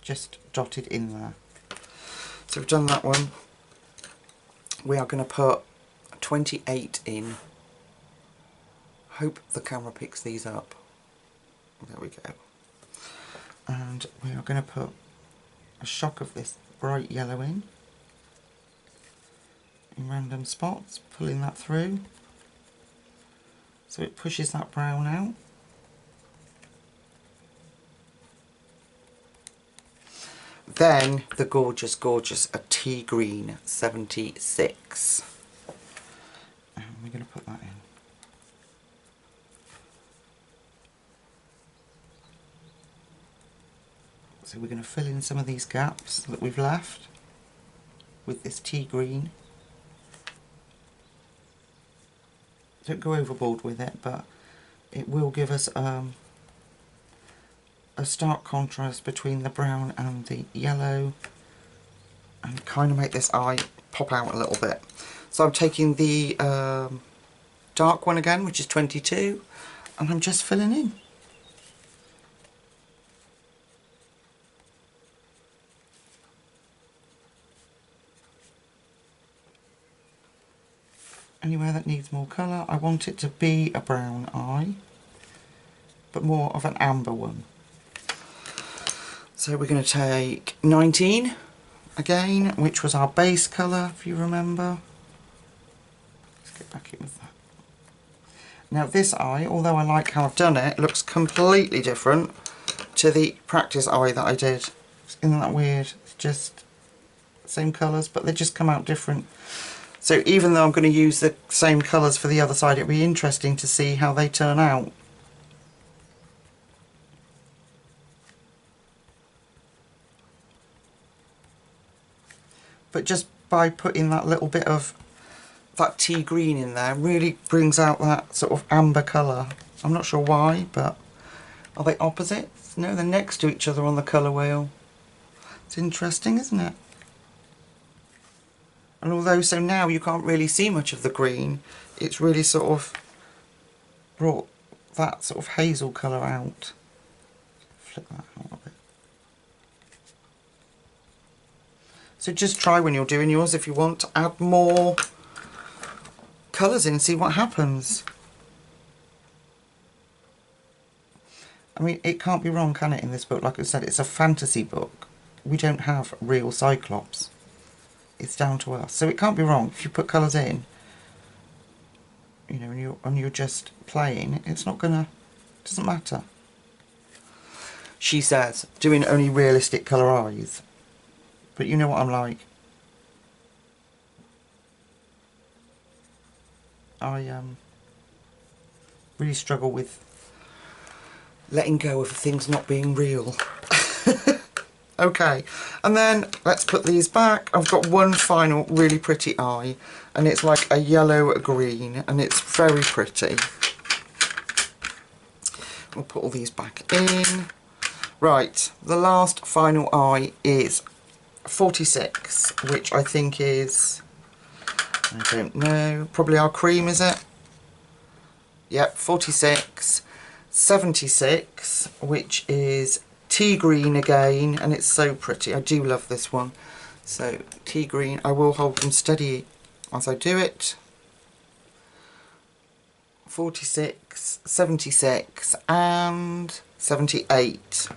just dotted in there. So we've done that one. We are going to put 28 in. Hope the camera picks these up. There we go. And we are going to put a shock of this bright yellow in random spots, pulling that through so it pushes that brown out. Then the gorgeous, gorgeous a tea green 76. And we're going to put that in. So we're going to fill in some of these gaps that we've left with this tea green. Don't go overboard with it, but it will give us a stark contrast between the brown and the yellow, and kind of make this eye pop out a little bit. So I'm taking the dark one again, which is 22, and I'm just filling in. Anywhere that needs more colour. I want it to be a brown eye, but more of an amber one. So we're going to take 19 again, which was our base colour, if you remember. Let's get back in with that. Now this eye, although I like how I've done it, looks completely different to the practice eye that I did. Isn't that weird? It's just the same colours, but they just come out different. So even though I'm going to use the same colours for the other side, it'll be interesting to see how they turn out. But just by putting that little bit of that tea green in there really brings out that sort of amber colour. I'm not sure why, but are they opposites? No, they're next to each other on the colour wheel. It's interesting, isn't it? And although so now you can't really see much of the green, it's really sort of brought that sort of hazel colour out. Flip that out a bit. So just try when you're doing yours if you want to add more colours in and see what happens. I mean, it can't be wrong, can it, in this book? Like I said, it's a fantasy book. We don't have real Cyclops. It's down to us. So it can't be wrong. If you put colours in, you know, and you're just playing, it's not gonna, it doesn't matter. She says, doing only realistic colour eyes. But you know what I'm like. I really struggle with letting go of things not being real. Okay, and then let's put these back. I've got one final really pretty eye, and it's like a yellow green, and it's very pretty. We'll put all these back in. Right, the last final eye is 46, which I think is, I don't know, probably our cream, is it? Yep, 46. 76, which is tea green again, and it's so pretty. I do love this one. So tea green, I will hold them steady as I do it. 46, 76 and 78.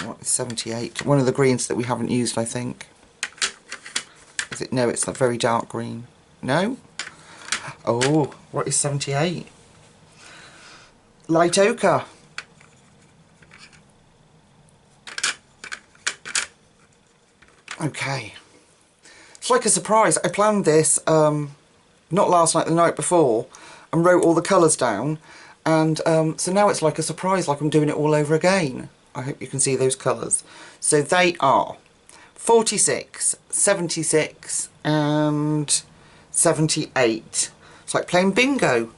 What is 78? One of the greens that we haven't used, I think. Is it? No, it's a very dark green. No? Oh, what is 78? Light ochre. Okay. It's like a surprise. I planned this not last night, the night before, and wrote all the colours down, and so now it's like a surprise, like I'm doing it all over again. I hope you can see those colours. So they are 46, 76 and 78. It's like playing bingo.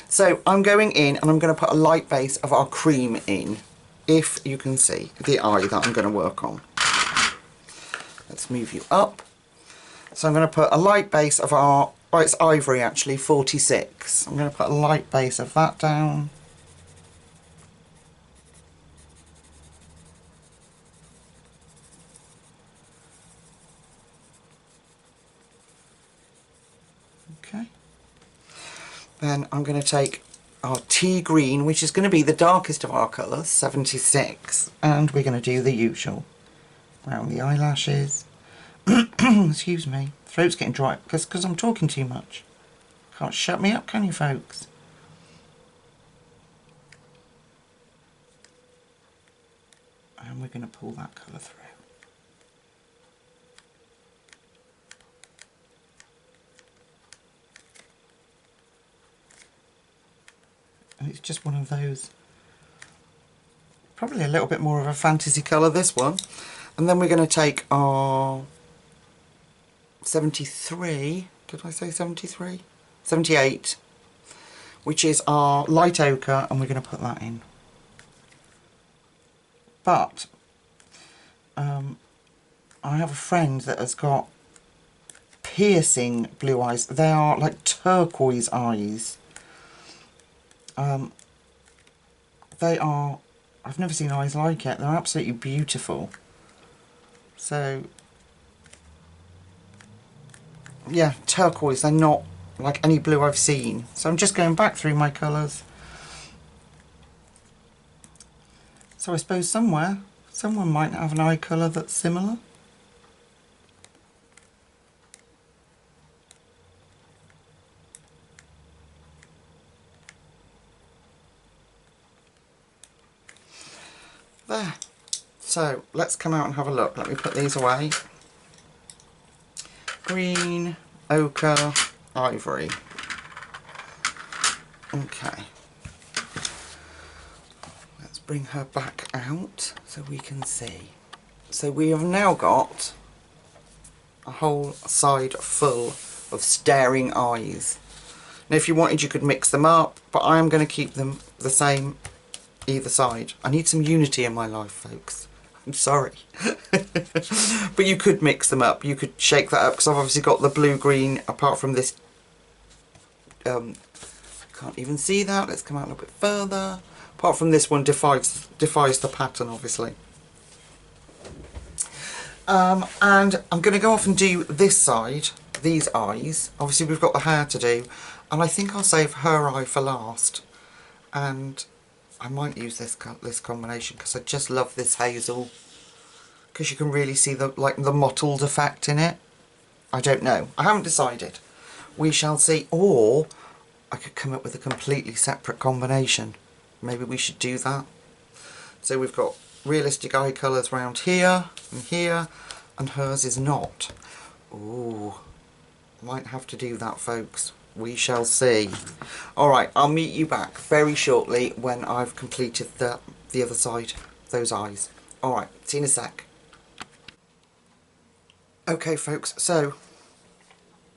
So I'm going in and I'm going to put a light base of our cream in, if you can see the eye that I'm going to work on. Let's move you up. So I'm going to put a light base of our, oh, it's ivory actually, 46. I'm going to put a light base of that down. Okay. Then I'm going to take our tea green, which is going to be the darkest of our colours, 76, and we're going to do the usual. Around the eyelashes. Excuse me, throat's getting dry because I'm talking too much. Can't shut me up, can you, folks? And we're going to pull that colour through. And it's just one of those, probably a little bit more of a fantasy colour, this one. And then we're going to take our 73, did I say 73? 78, which is our light ochre, and we're going to put that in. But I have a friend that has got piercing blue eyes. They are like turquoise eyes. They are, I've never seen eyes like it. They're absolutely beautiful. So yeah, turquoise, they're not like any blue I've seen. So I'm just going back through my colours. So I suppose someone might have an eye colour that's similar. There. So let's come out and have a look. Let me put these away. Green, ochre, ivory. Okay. Let's bring her back out so we can see. So we have now got a whole side full of staring eyes. Now if you wanted you could mix them up, but I am going to keep them the same either side. I need some unity in my life, folks. I'm sorry. But you could mix them up. You could shake that up, because I've obviously got the blue-green, apart from this. Can't even see that. Let's come out a little bit further. Apart from this one defies the pattern, obviously. And I'm going to go off and do this side, these eyes. Obviously we've got the hair to do, and I think I'll save her eye for last. And I might use this combination because I just love this hazel, because you can really see the mottled effect in it. I don't know. I haven't decided. We shall see. Or I could come up with a completely separate combination. Maybe we should do that. So we've got realistic eye colours around here, and hers is not. Ooh, might have to do that, folks. We shall see. Alright, I'll meet you back very shortly when I've completed the other side, those eyes. Alright, see you in a sec. Okay folks, so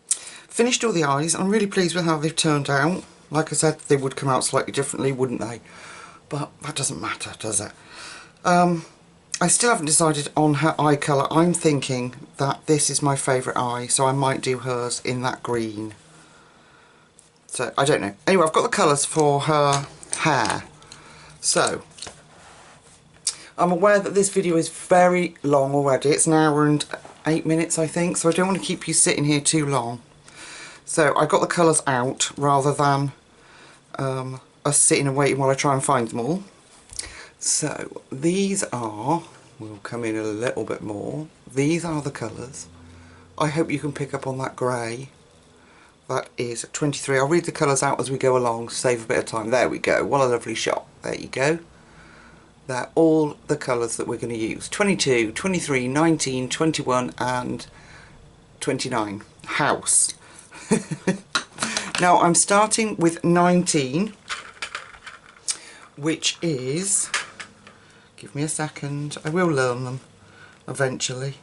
finished all the eyes. I'm really pleased with how they've turned out. Like I said, they would come out slightly differently, wouldn't they? But that doesn't matter, does it? I still haven't decided on her eye colour. I'm thinking that this is my favourite eye, so I might do hers in that green. So, I don't know. Anyway, I've got the colours for her hair. So, I'm aware that this video is very long already. It's an hour and 8 minutes, I think, so I don't want to keep you sitting here too long. So, I got the colours out rather than us sitting and waiting while I try and find them all. So, these are, we'll come in a little bit more. These are the colours. I hope you can pick up on that grey. That is 23. I'll read the colours out as we go along, save a bit of time. There we go. What a lovely shot. There you go. They're all the colours that we're going to use. 22, 23, 19, 21 and 29. House. Now I'm starting with 19, which is, give me a second, I will learn them eventually.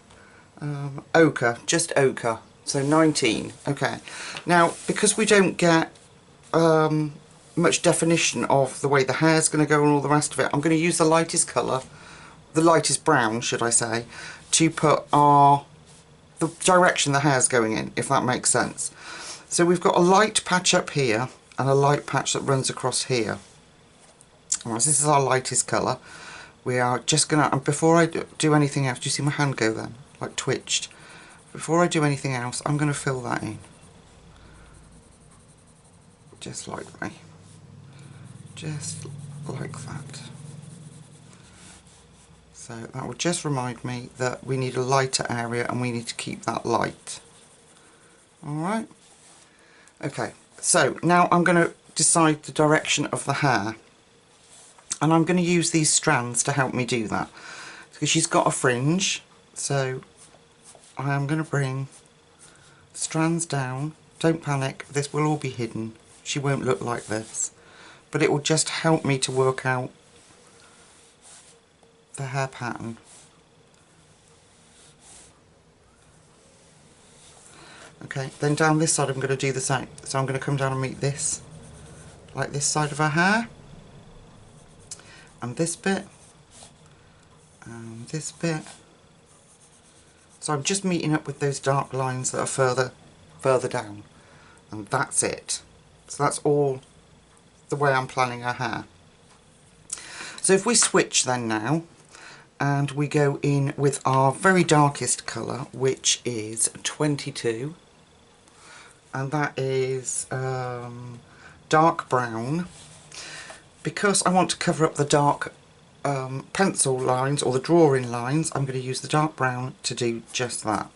Ochre, just ochre. So 19, okay. Now, because we don't get much definition of the way the hair's going to go and all the rest of it, I'm going to use the lightest colour, the lightest brown, should I say, to put our the direction the hair's going in, if that makes sense. So we've got a light patch up here and a light patch that runs across here. Alright, so this is our lightest colour. We are just going to, and before I do anything else, do you see my hand go then? Like twitched. Before I do anything else, I'm going to fill that in. Just lightly. Just like that. So that will just remind me that we need a lighter area and we need to keep that light. Alright. Okay, so now I'm going to decide the direction of the hair. And I'm going to use these strands to help me do that. Because she's got a fringe, so I am going to bring strands down. Don't panic, this will all be hidden. She won't look like this. But it will just help me to work out the hair pattern. Okay, then down this side I'm going to do the same. So I'm going to come down and meet this, like this side of her hair. And this bit. And this bit. So I'm just meeting up with those dark lines that are further down. And that's it. So that's all the way I'm planning her hair. So if we switch then now, and we go in with our very darkest colour, which is 22, and that is dark brown, because I want to cover up the dark pencil lines or the drawing lines. I'm going to use the dark brown to do just that,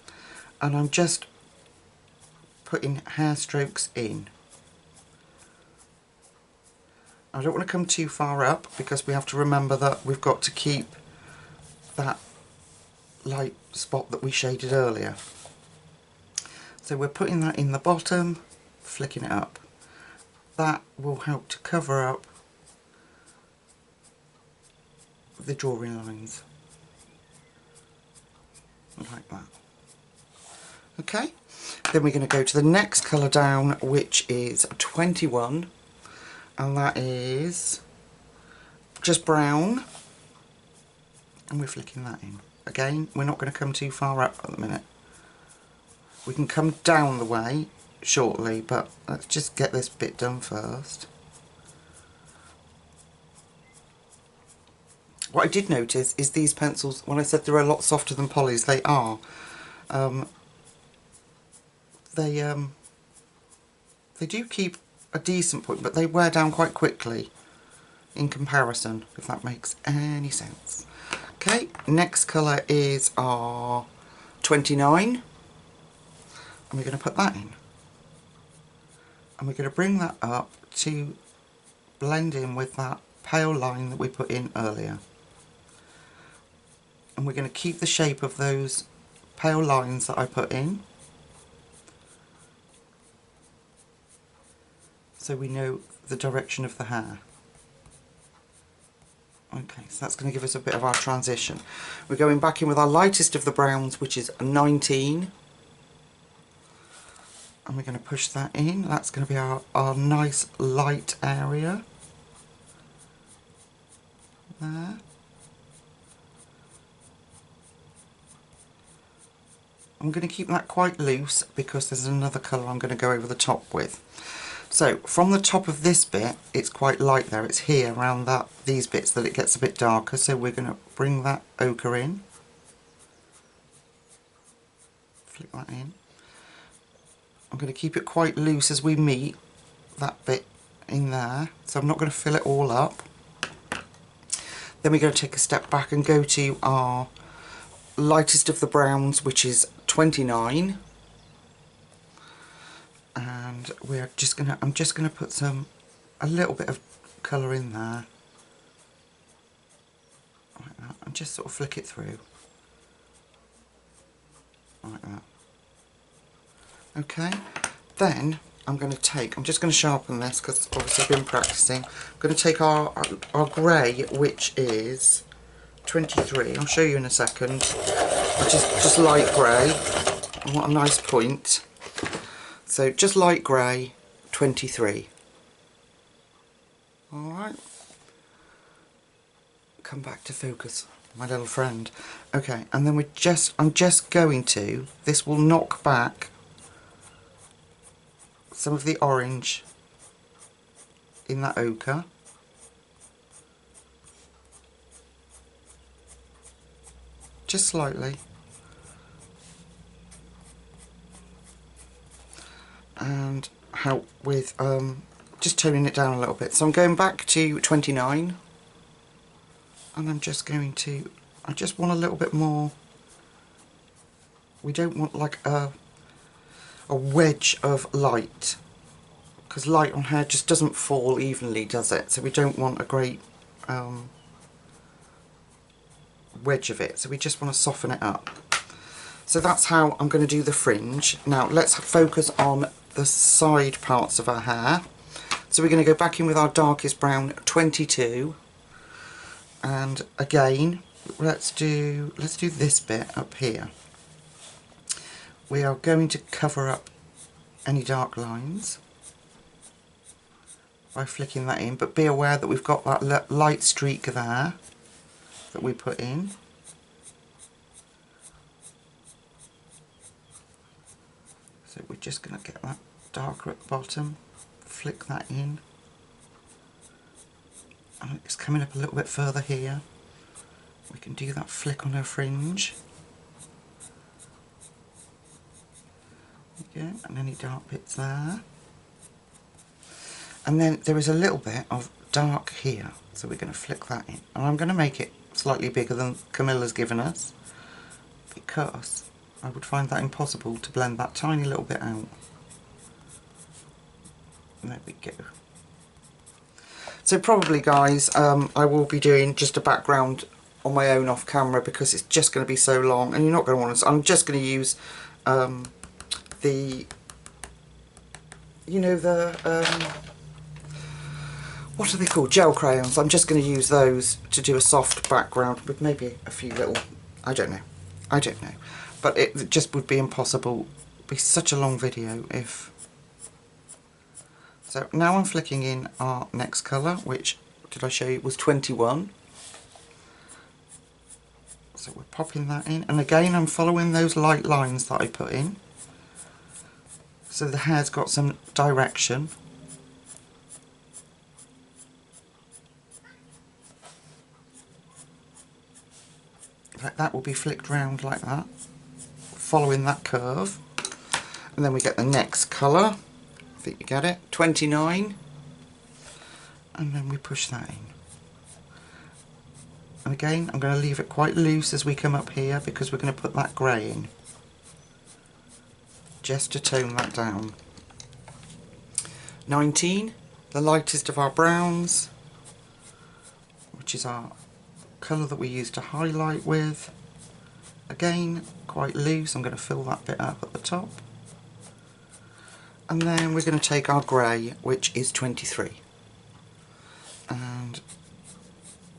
and I'm just putting hair strokes in. I don't want to come too far up because we have to remember that we've got to keep that light spot that we shaded earlier. So we're putting that in the bottom, flicking it up. That will help to cover up the drawing lines. Like that. Okay, then we're going to go to the next colour down, which is 21. And that is just brown, and we're flicking that in. Again, we're not going to come too far up at the minute. We can come down the way shortly, but let's just get this bit done first. What I did notice is these pencils, when I said they're a lot softer than Polly's, they are. They do keep a decent point, but they wear down quite quickly in comparison, if that makes any sense. Okay, next colour is our 29, and we're going to put that in. And we're going to bring that up to blend in with that pale line that we put in earlier. And we're going to keep the shape of those pale lines that I put in, so we know the direction of the hair. Okay, so that's going to give us a bit of our transition. We're going back in with our lightest of the browns, which is 19. And we're going to push that in. That's going to be our nice light area. There. I'm going to keep that quite loose because there's another colour I'm going to go over the top with. So from the top of this bit, it's quite light there. It's here around these bits that it gets a bit darker. So we're going to bring that ochre in. Flick that in. I'm going to keep it quite loose as we meet that bit in there. So I'm not going to fill it all up. Then we're going to take a step back and go to our lightest of the browns, which is 29. And I'm just gonna put a little bit of colour in there, like that, and just sort of flick it through, like that. Okay, then I'm just going to sharpen this because obviously I've been practicing. I'm going to take our grey, which is 23. I'll show you in a second. Which is just light grey. I want a nice point. So just light grey, 23. Alright. Come back to focus. my little friend. Okay, and then I'm just going to, this will knock back some of the orange in that ochre. Just slightly. And help with just toning it down a little bit. So I'm going back to 29, and I'm just going to, I just want a little bit more. We don't want like a wedge of light, because light on hair just doesn't fall evenly, does it? So we don't want a great wedge of it, so we just want to soften it up. So that's how I'm going to do the fringe. Now let's focus on the side parts of our hair. So we're going to go back in with our darkest brown 22, and again let's do this bit up here. We are going to cover up any dark lines by flicking that in, but be aware that we've got that light streak there that we put in. So we're just going to get that darker at the bottom, flick that in, and it's coming up a little bit further here. We can do that flick on her fringe. There you go, and any dark bits there. And then there is a little bit of dark here, so we're going to flick that in. And I'm going to make it slightly bigger than Camilla's given us, because I would find that impossible to blend that tiny little bit out. There we go. So probably, guys, I will be doing just a background on my own off camera, because it's just going to be so long and you're not going to want to. I'm just going to use the, you know, the what are they called, gel crayons. I'm just going to use those to do a soft background with maybe a few little, I don't know, but it just would be impossible. It'd be such a long video if. So now I'm flicking in our next colour, which, did I show you, was 21. So we're popping that in, and again I'm following those light lines that I put in, so the hair's got some direction. Like that will be flicked round like that, following that curve. And then we get the next colour, I think you get it, 29, and then we push that in. And again, I'm going to leave it quite loose as we come up here, because we're going to put that grey in, just to tone that down. 19, the lightest of our browns, which is our colour that we use to highlight with. Again, quite loose. I'm going to fill that bit up at the top. And then we're going to take our grey, which is 23. And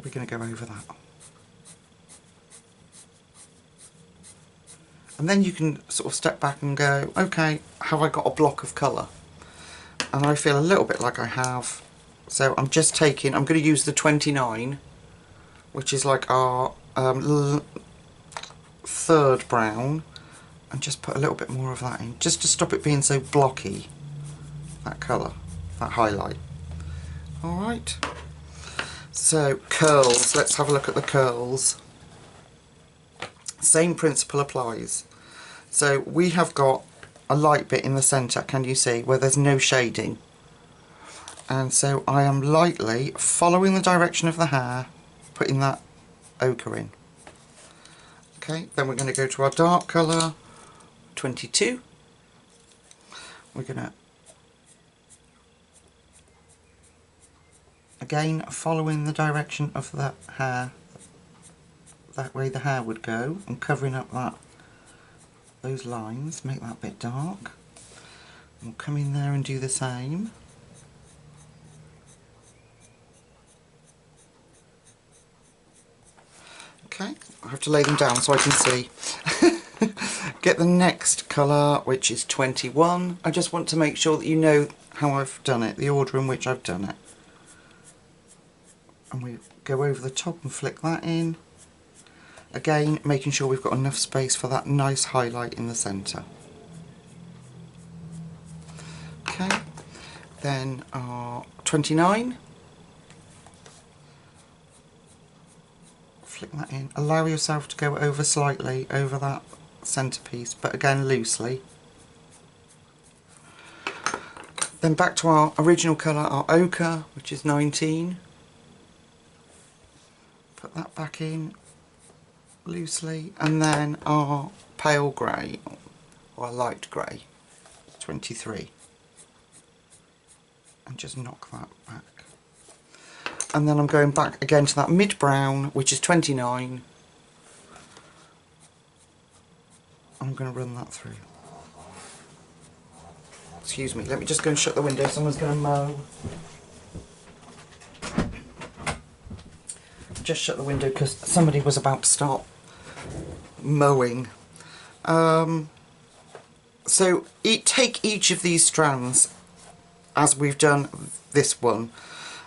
we're going to go over that. And then you can sort of step back and go, okay, have I got a block of colour? And I feel a little bit like I have. So I'm just taking, I'm going to use the 29, which is like our third brown, and just put a little bit more of that in, just to stop it being so blocky, that colour, that highlight. Alright. So, curls. Let's have a look at the curls. Same principle applies. So we have got a light bit in the centre, can you see, where there's no shading. And so I am lightly following the direction of the hair, putting that ochre in. Okay, then we're going to go to our dark colour, 22. We're going to, again, following the direction of the hair, that way the hair would go, and covering up those lines, make that bit dark. We'll come in there and do the same. Okay, I have to lay them down so I can see. Get the next colour, which is 21. I just want to make sure that you know how I've done it, the order in which I've done it. And we go over the top and flick that in. Again, making sure we've got enough space for that nice highlight in the centre. Okay, then our 29. Flick that in. Allow yourself to go over slightly over that centrepiece, but again loosely. Then back to our original colour, our ochre, which is 19. Put that back in loosely, and then our pale grey, or a light grey, 23. And just knock that back. And then I'm going back again to that mid brown, which is 29. I'm going to run that through. Excuse me, let me just go and shut the window, someone's going to mow. Just shut the window because somebody was about to start mowing. So take each of these strands as we've done this one,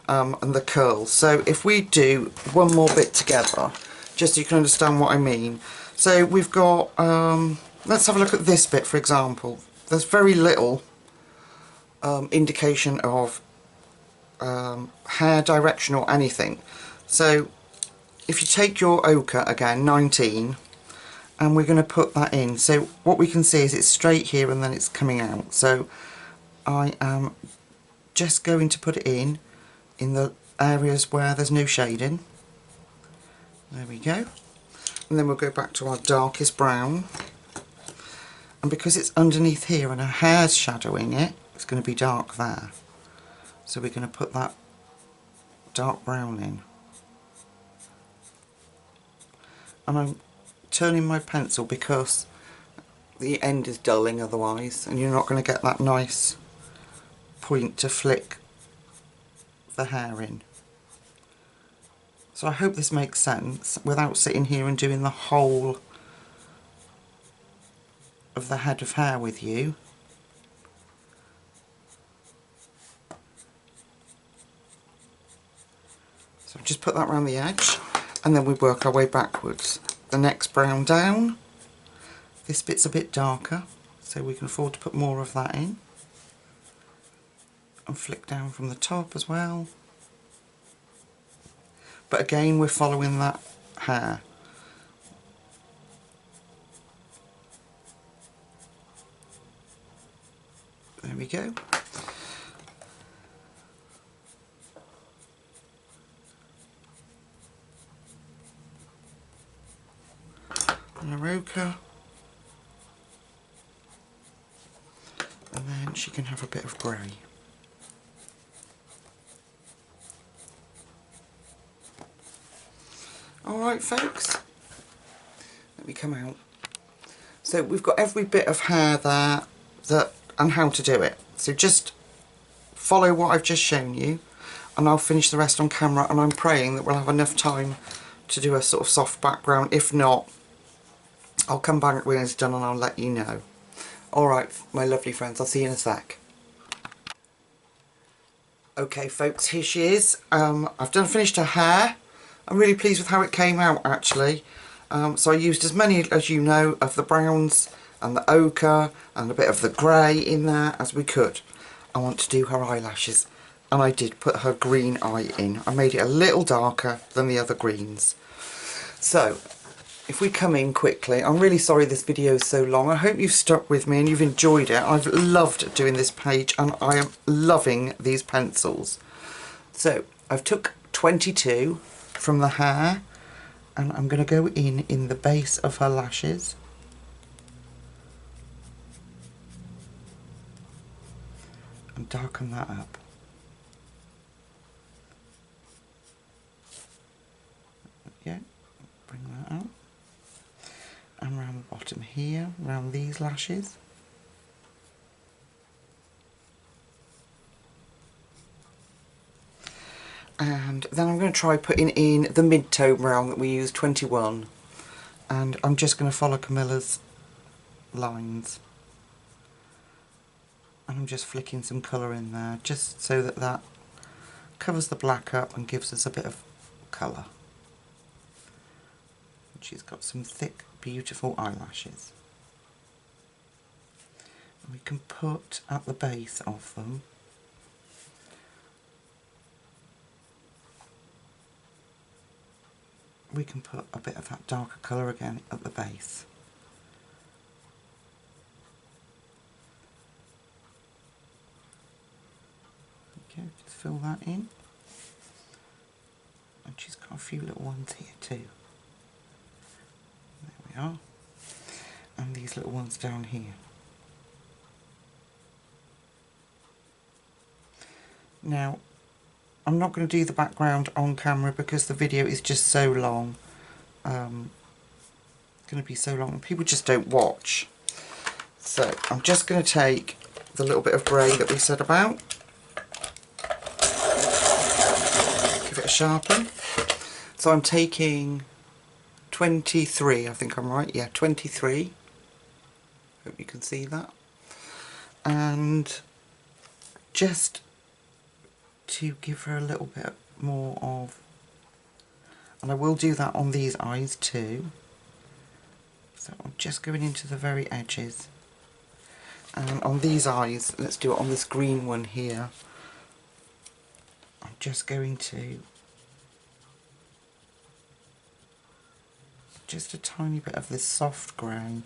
and the curl. So if we do one more bit together, just so you can understand what I mean. So we've got, let's have a look at this bit for example. There's very little indication of hair direction or anything. So if you take your ochre again, 19, and we're going to put that in. So what we can see is it's straight here and then it's coming out. So I am just going to put it in the areas where there's no shading. There we go. And then we'll go back to our darkest brown. And because it's underneath here and her hair's shadowing it, it's going to be dark there. So we're going to put that dark brown in. And I'm turning my pencil because the end is dulling otherwise, and you're not going to get that nice point to flick the hair in. So I hope this makes sense without sitting here and doing the whole of the head of hair with you. So just put that around the edge, and then we work our way backwards. The next brown down. This bit's a bit darker, so we can afford to put more of that in. And flick down from the top as well. But again, we're following that hair. There we go. Ochre, and then she can have a bit of grey. Alright folks, let me come out. So we've got every bit of hair there and how to do it. So just follow what I've just shown you, and I'll finish the rest on camera, and I'm praying that we'll have enough time to do a sort of soft background. If not, I'll come back when it's done and I'll let you know. Alright, my lovely friends, I'll see you in a sec. Okay folks, here she is. I've finished her hair. I'm really pleased with how it came out actually. So I used as many, as you know, of the browns and the ochre and a bit of the grey in there as we could. I want to do her eyelashes, and I did put her green eye in. I made it a little darker than the other greens. So if we come in quickly, I'm really sorry this video is so long. I hope you've stuck with me and you've enjoyed it. I've loved doing this page and I am loving these pencils. So I've took 22 from the hair, and I'm going to go in the base of her lashes. And darken that up. Yeah, bring that out. And around the bottom here, around these lashes. And then I'm going to try putting in the mid-tone brown that we used, 21. And I'm just going to follow Camilla's lines. And I'm just flicking some colour in there, just so that that covers the black up and gives us a bit of colour. she's got some thick, beautiful eyelashes. And we can put at the base of them we can put a bit of that darker colour again at the base. Okay, just fill that in. And she's got a few little ones here too. There we are. And these little ones down here. Now, I'm not going to do the background on camera because the video is just so long. It's going to be so long. People just don't watch. So, I'm just going to take the little bit of grey that we said about. Give it a sharpen. So I'm taking 23, I think I'm right. Yeah, 23. Hope you can see that. And just to give her a little bit more of, and I will do that on these eyes too, so I'm just going into the very edges, and on these eyes, let's do it on this green one here, I'm just going to just a tiny bit of this soft grey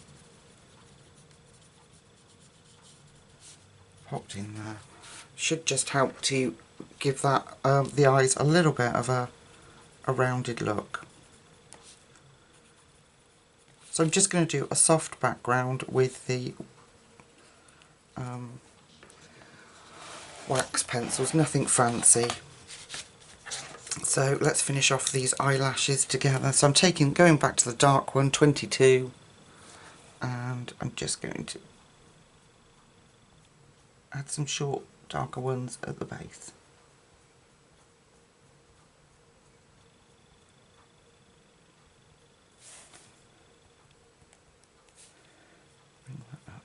popped in there. Should just help to give that the eyes a little bit of a rounded look. So I'm just going to do a soft background with the wax pencils, nothing fancy. So let's finish off these eyelashes together. So I'm going back to the dark one, 22, and I'm just going to add some short darker ones at the base. Bring that up.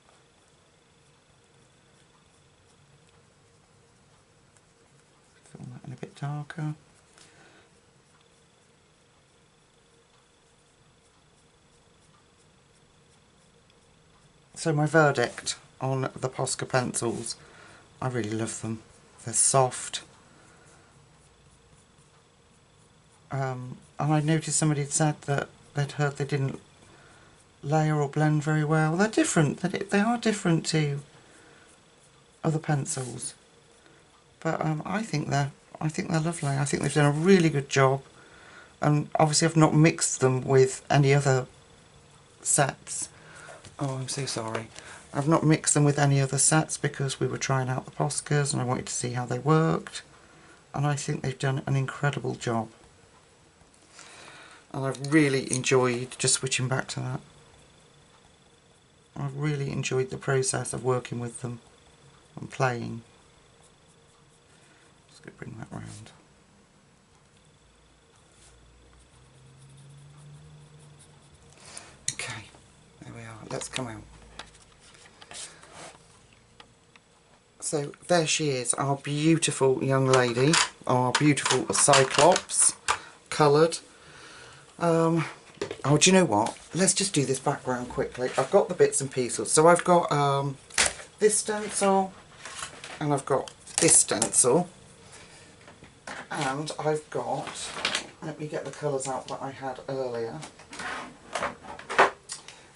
Fill that in a bit darker. So my verdict on the Posca pencils, I really love them. They're soft. And I noticed somebody had said that they'd heard they didn't layer or blend very well. They're different. They are different to other pencils. But I think they're lovely. I think they've done a really good job. And obviously I've not mixed them with any other sets. Oh, I'm so sorry. I've not mixed them with any other sets because we were trying out the Poscas and I wanted to see how they worked. And I think they've done an incredible job. And I've really enjoyed just switching back to that. I've really enjoyed the process of working with them and playing. Just going to bring that round. Okay, there we are. Let's come out. So there she is, our beautiful young lady, our beautiful Cyclops, coloured. Oh, do you know what? Let's just do this background quickly. I've got the bits and pieces. So I've got this stencil, and I've got this stencil, and I've got, let me get the colours out that I had earlier.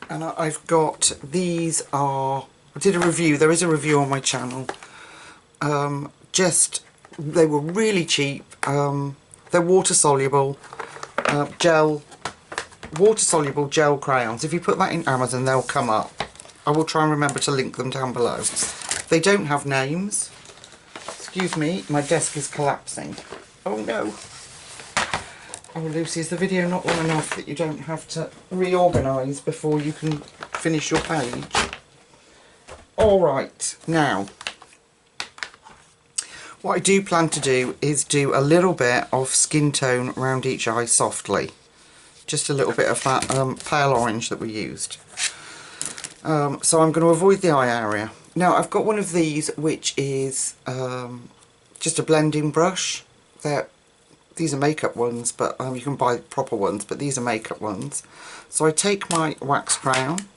And I've got, these are, I did a review, there is a review on my channel. They were really cheap. They're water soluble gel crayons. If you put that in Amazon, they'll come up. I will try and remember to link them down below. They don't have names. Excuse me, my desk is collapsing. Oh no. Oh Lucy, is the video not long enough that you don't have to reorganise before you can finish your page? Alright, now, what I do plan to do is do a little bit of skin tone around each eye softly. Just a little bit of that pale orange that we used. So I'm going to avoid the eye area. Now I've got one of these which is just a blending brush. these are makeup ones, but you can buy proper ones, but these are makeup ones. So I take my wax crown,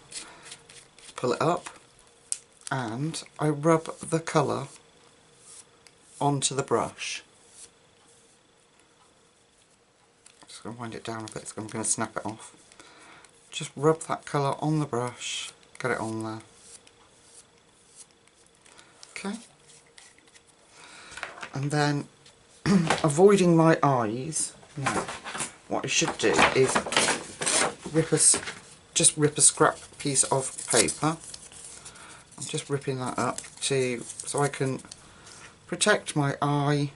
pull it up, and I rub the colour onto the brush. I'm just going to wind it down a bit, so I'm going to snap it off. Just rub that colour on the brush, get it on there. Okay. And then, avoiding my eyes, now, what I should do is just rip a scrap piece of paper. I'm just ripping that up so I can protect my eye.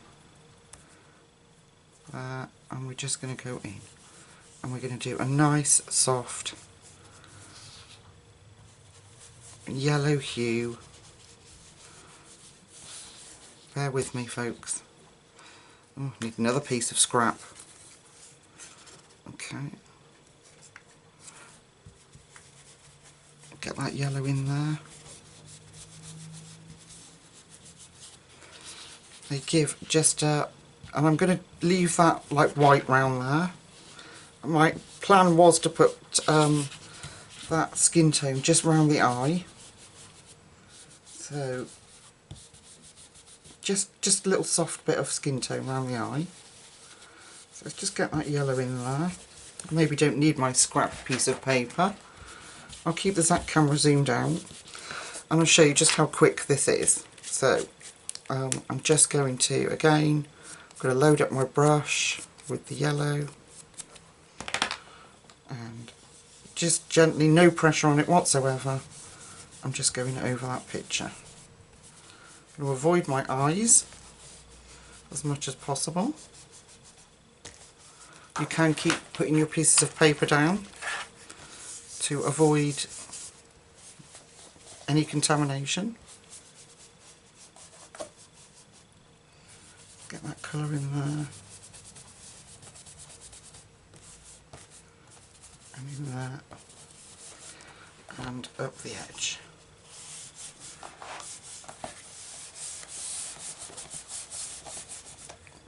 And we're just going to go in. And we're going to do a nice, soft, yellow hue. Bear with me, folks. Oh, I need another piece of scrap. Okay. Get that yellow in there. They give just a... And I'm going to leave that like white round there. My plan was to put that skin tone just round the eye. So just a little soft bit of skin tone around the eye. So let's just get that yellow in there. Maybe don't need my scrap piece of paper. I'll keep the Zac camera zoomed out and I'll show you just how quick this is. So I'm just going to, again, I'm going to load up my brush with the yellow and just gently, no pressure on it whatsoever, I'm just going over that picture. I'm going to avoid my eyes as much as possible. You can keep putting your pieces of paper down to avoid any contamination. Get that colour in there. And in there. And up the edge.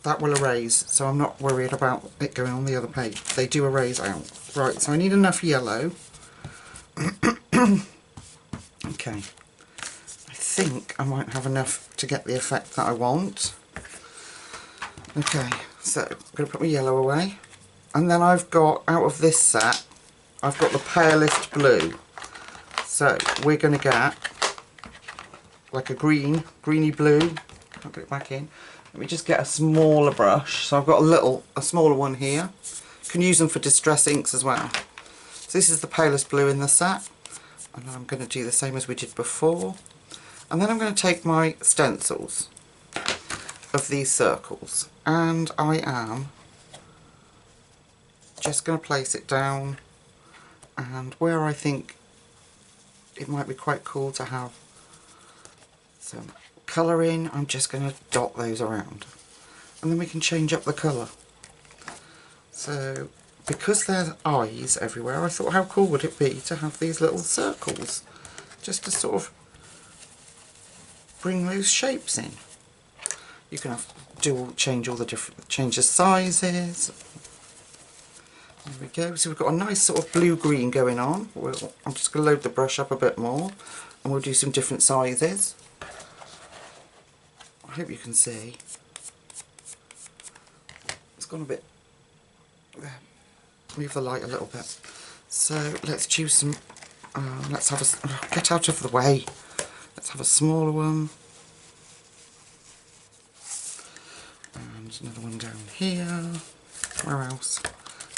That will erase, so I'm not worried about it going on the other page. They do erase out. Right, so I need enough yellow. Okay. I think I might have enough to get the effect that I want. Okay, so I'm going to put my yellow away. And then I've got, out of this set, I've got the palest blue. So we're going to get like a greeny blue. I'll get it back in. Let me just get a smaller brush. So I've got a smaller one here. You can use them for distress inks as well. So this is the palest blue in the set. And I'm going to do the same as we did before. And then I'm going to take my stencils of these circles. And I am just going to place it down. And where I think it might be quite cool to have some colour in, I'm just going to dot those around. And then we can change up the colour. So, because there's eyes everywhere, I thought how cool would it be to have these little circles, just to sort of bring those shapes in. You can change all the different, change the sizes. There we go. So we've got a nice sort of blue-green going on. I'm just going to load the brush up a bit more, and we'll do some different sizes. I hope you can see. It's gone a bit there. Move the light a little bit. So let's choose some. Let's have a. Get out of the way. Let's have a smaller one. And another one down here. Where else?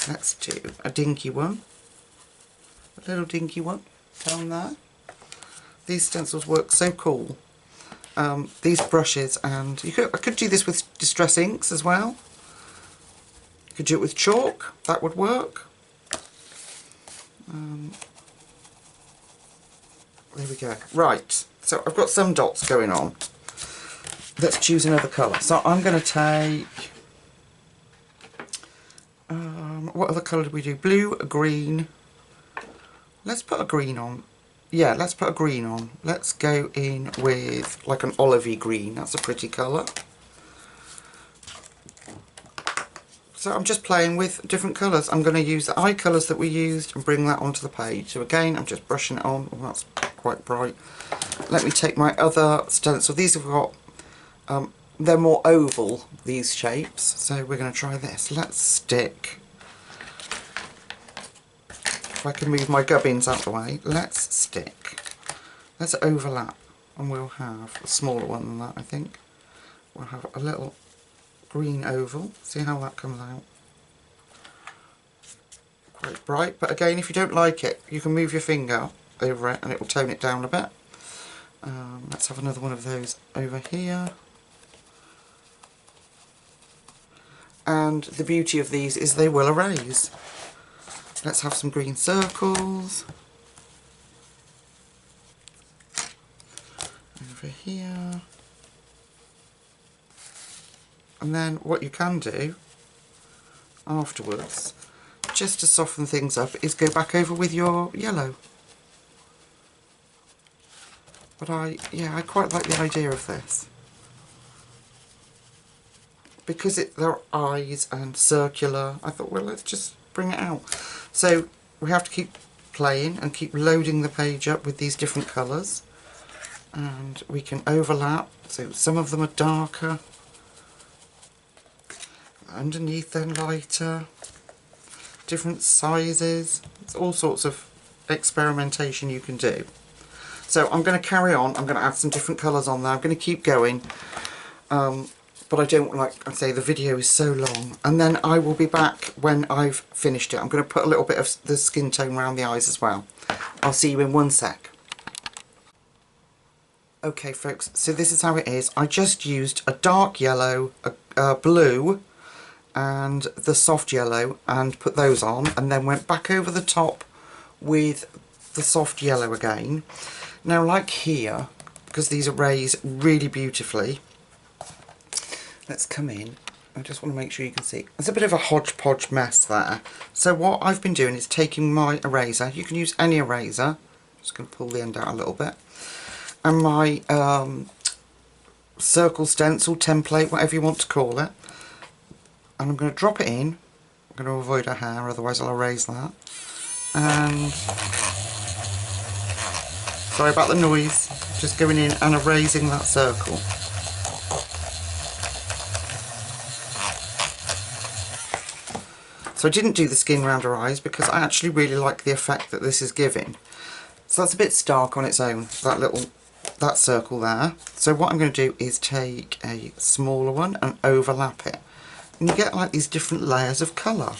Let's do a dinky one. A little dinky one down there. These stencils work so cool. These brushes, and I could do this with distress inks as well. You could do it with chalk, that would work. There we go. Right, so I've got some dots going on. Let's choose another colour. So I'm going to take... what other colour did we do? Blue, a green. Let's put a green on. Yeah, let's put a green on. Let's go in with like an olivey green. That's a pretty colour. So I'm just playing with different colours. I'm going to use the eye colours that we used and bring that onto the page. So again, I'm just brushing it on. Oh, that's quite bright. Let me take my other stencil. These have got, they're more oval, these shapes. So we're going to try this. Let's stick. If I can move my gubbins out of the way. Let's stick. Let's overlap. And we'll have a smaller one than that, I think. We'll have a little green oval. See how that comes out. Quite bright, but again, if you don't like it, you can move your finger over it and it will tone it down a bit. Let's have another one of those over here. And the beauty of these is they will erase. Let's have some green circles. Over here. And then what you can do afterwards, just to soften things up, is go back over with your yellow. But I quite like the idea of this. Because they're eyes and circular, I thought, well, let's just bring it out. So we have to keep playing and keep loading the page up with these different colours. And we can overlap, so some of them are darker. Underneath then lighter. Different sizes. It's all sorts of experimentation you can do. So I'm going to carry on. I'm going to add some different colours on there. I'm going to keep going. But I don't, like I say, the video is so long. And then I will be back when I've finished it. I'm going to put a little bit of the skin tone around the eyes as well. I'll see you in one sec. Okay folks, so this is how it is. I just used a dark yellow, a blue and the soft yellow and put those on, and then went back over the top with the soft yellow again. Now like here, because these erase really beautifully, let's come in. I just want to make sure you can see. There's a bit of a hodgepodge mess there. So what I've been doing is taking my eraser. You can use any eraser. I'm just going to pull the end out a little bit. And my circle stencil, template, whatever you want to call it. And I'm going to drop it in. I'm going to avoid a hair, otherwise I'll erase that. And sorry about the noise. Just going in and erasing that circle. So I didn't do the skin around her eyes because I actually really like the effect that this is giving. So that's a bit stark on its own, that circle there. So what I'm going to do is take a smaller one and overlap it. And you get like these different layers of colour.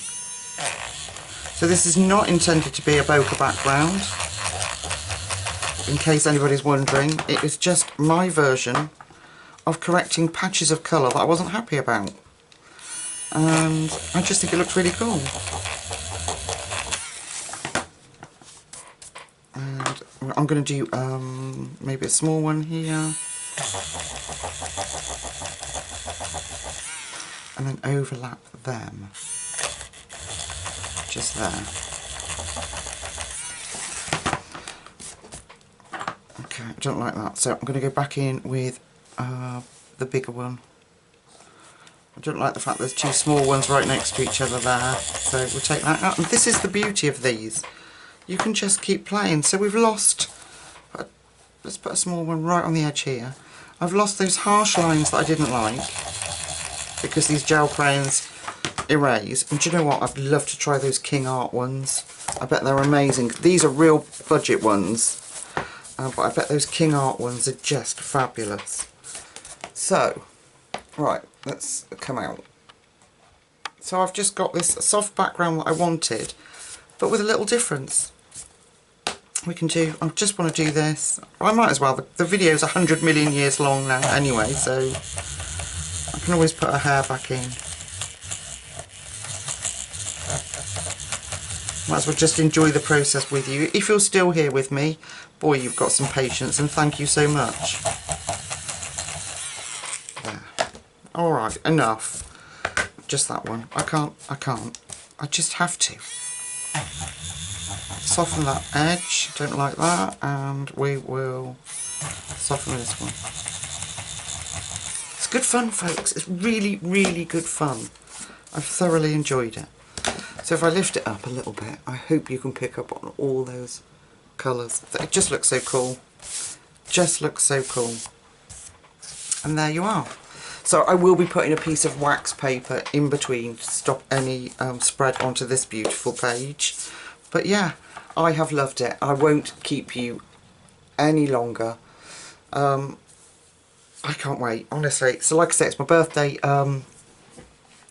So this is not intended to be a bokeh background, in case anybody's wondering. It is just my version of correcting patches of colour that I wasn't happy about. And I just think it looks really cool. And I'm going to do maybe a small one here. And then overlap them. Just there. Okay, I don't like that. So I'm going to go back in with the bigger one. I don't like the fact there's two small ones right next to each other there. So we'll take that out. And this is the beauty of these. You can just keep playing. So we've lost, let's put a small one right on the edge here. I've lost those harsh lines that I didn't like because these gel crayons erase. And do you know what? I'd love to try those King Art ones. I bet they're amazing. These are real budget ones. But I bet those King Art ones are just fabulous. So, right, let's come out. So I've just got this soft background that I wanted, but with a little difference. We can do, I just want to do this. I might as well, the video's 100 million years long now anyway, so I can always put a hair back in. Might as well just enjoy the process with you. If you're still here with me, boy, you've got some patience, and thank you so much. There. Alright, enough. Just that one. I can't. I just have to. Soften that edge, don't like that, and we will soften this one. It's good fun, folks. It's really, really good fun. I've thoroughly enjoyed it. So if I lift it up a little bit, I hope you can pick up on all those colours. It just looks so cool. Just looks so cool. And there you are. So I will be putting a piece of wax paper in between to stop any spread onto this beautiful page. But yeah, I have loved it. I won't keep you any longer. I can't wait, honestly. So like I say, it's my birthday, and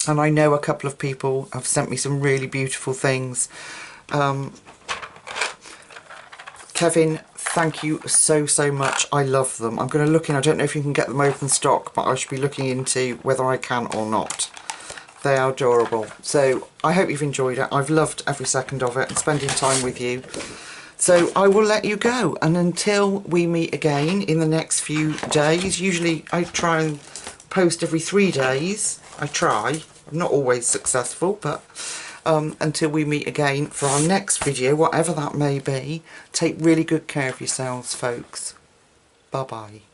I know a couple of people have sent me some really beautiful things. Kevin, thank you so much. I love them. I'm going to look in. I don't know if you can get them open stock, but I should be looking into whether I can or not. They are adorable. So I hope you've enjoyed it. I've loved every second of it and spending time with you. So I will let you go, and until we meet again in the next few days, usually I try and post every 3 days. I try. I'm not always successful, but until we meet again for our next video, whatever that may be, take really good care of yourselves, folks. Bye bye.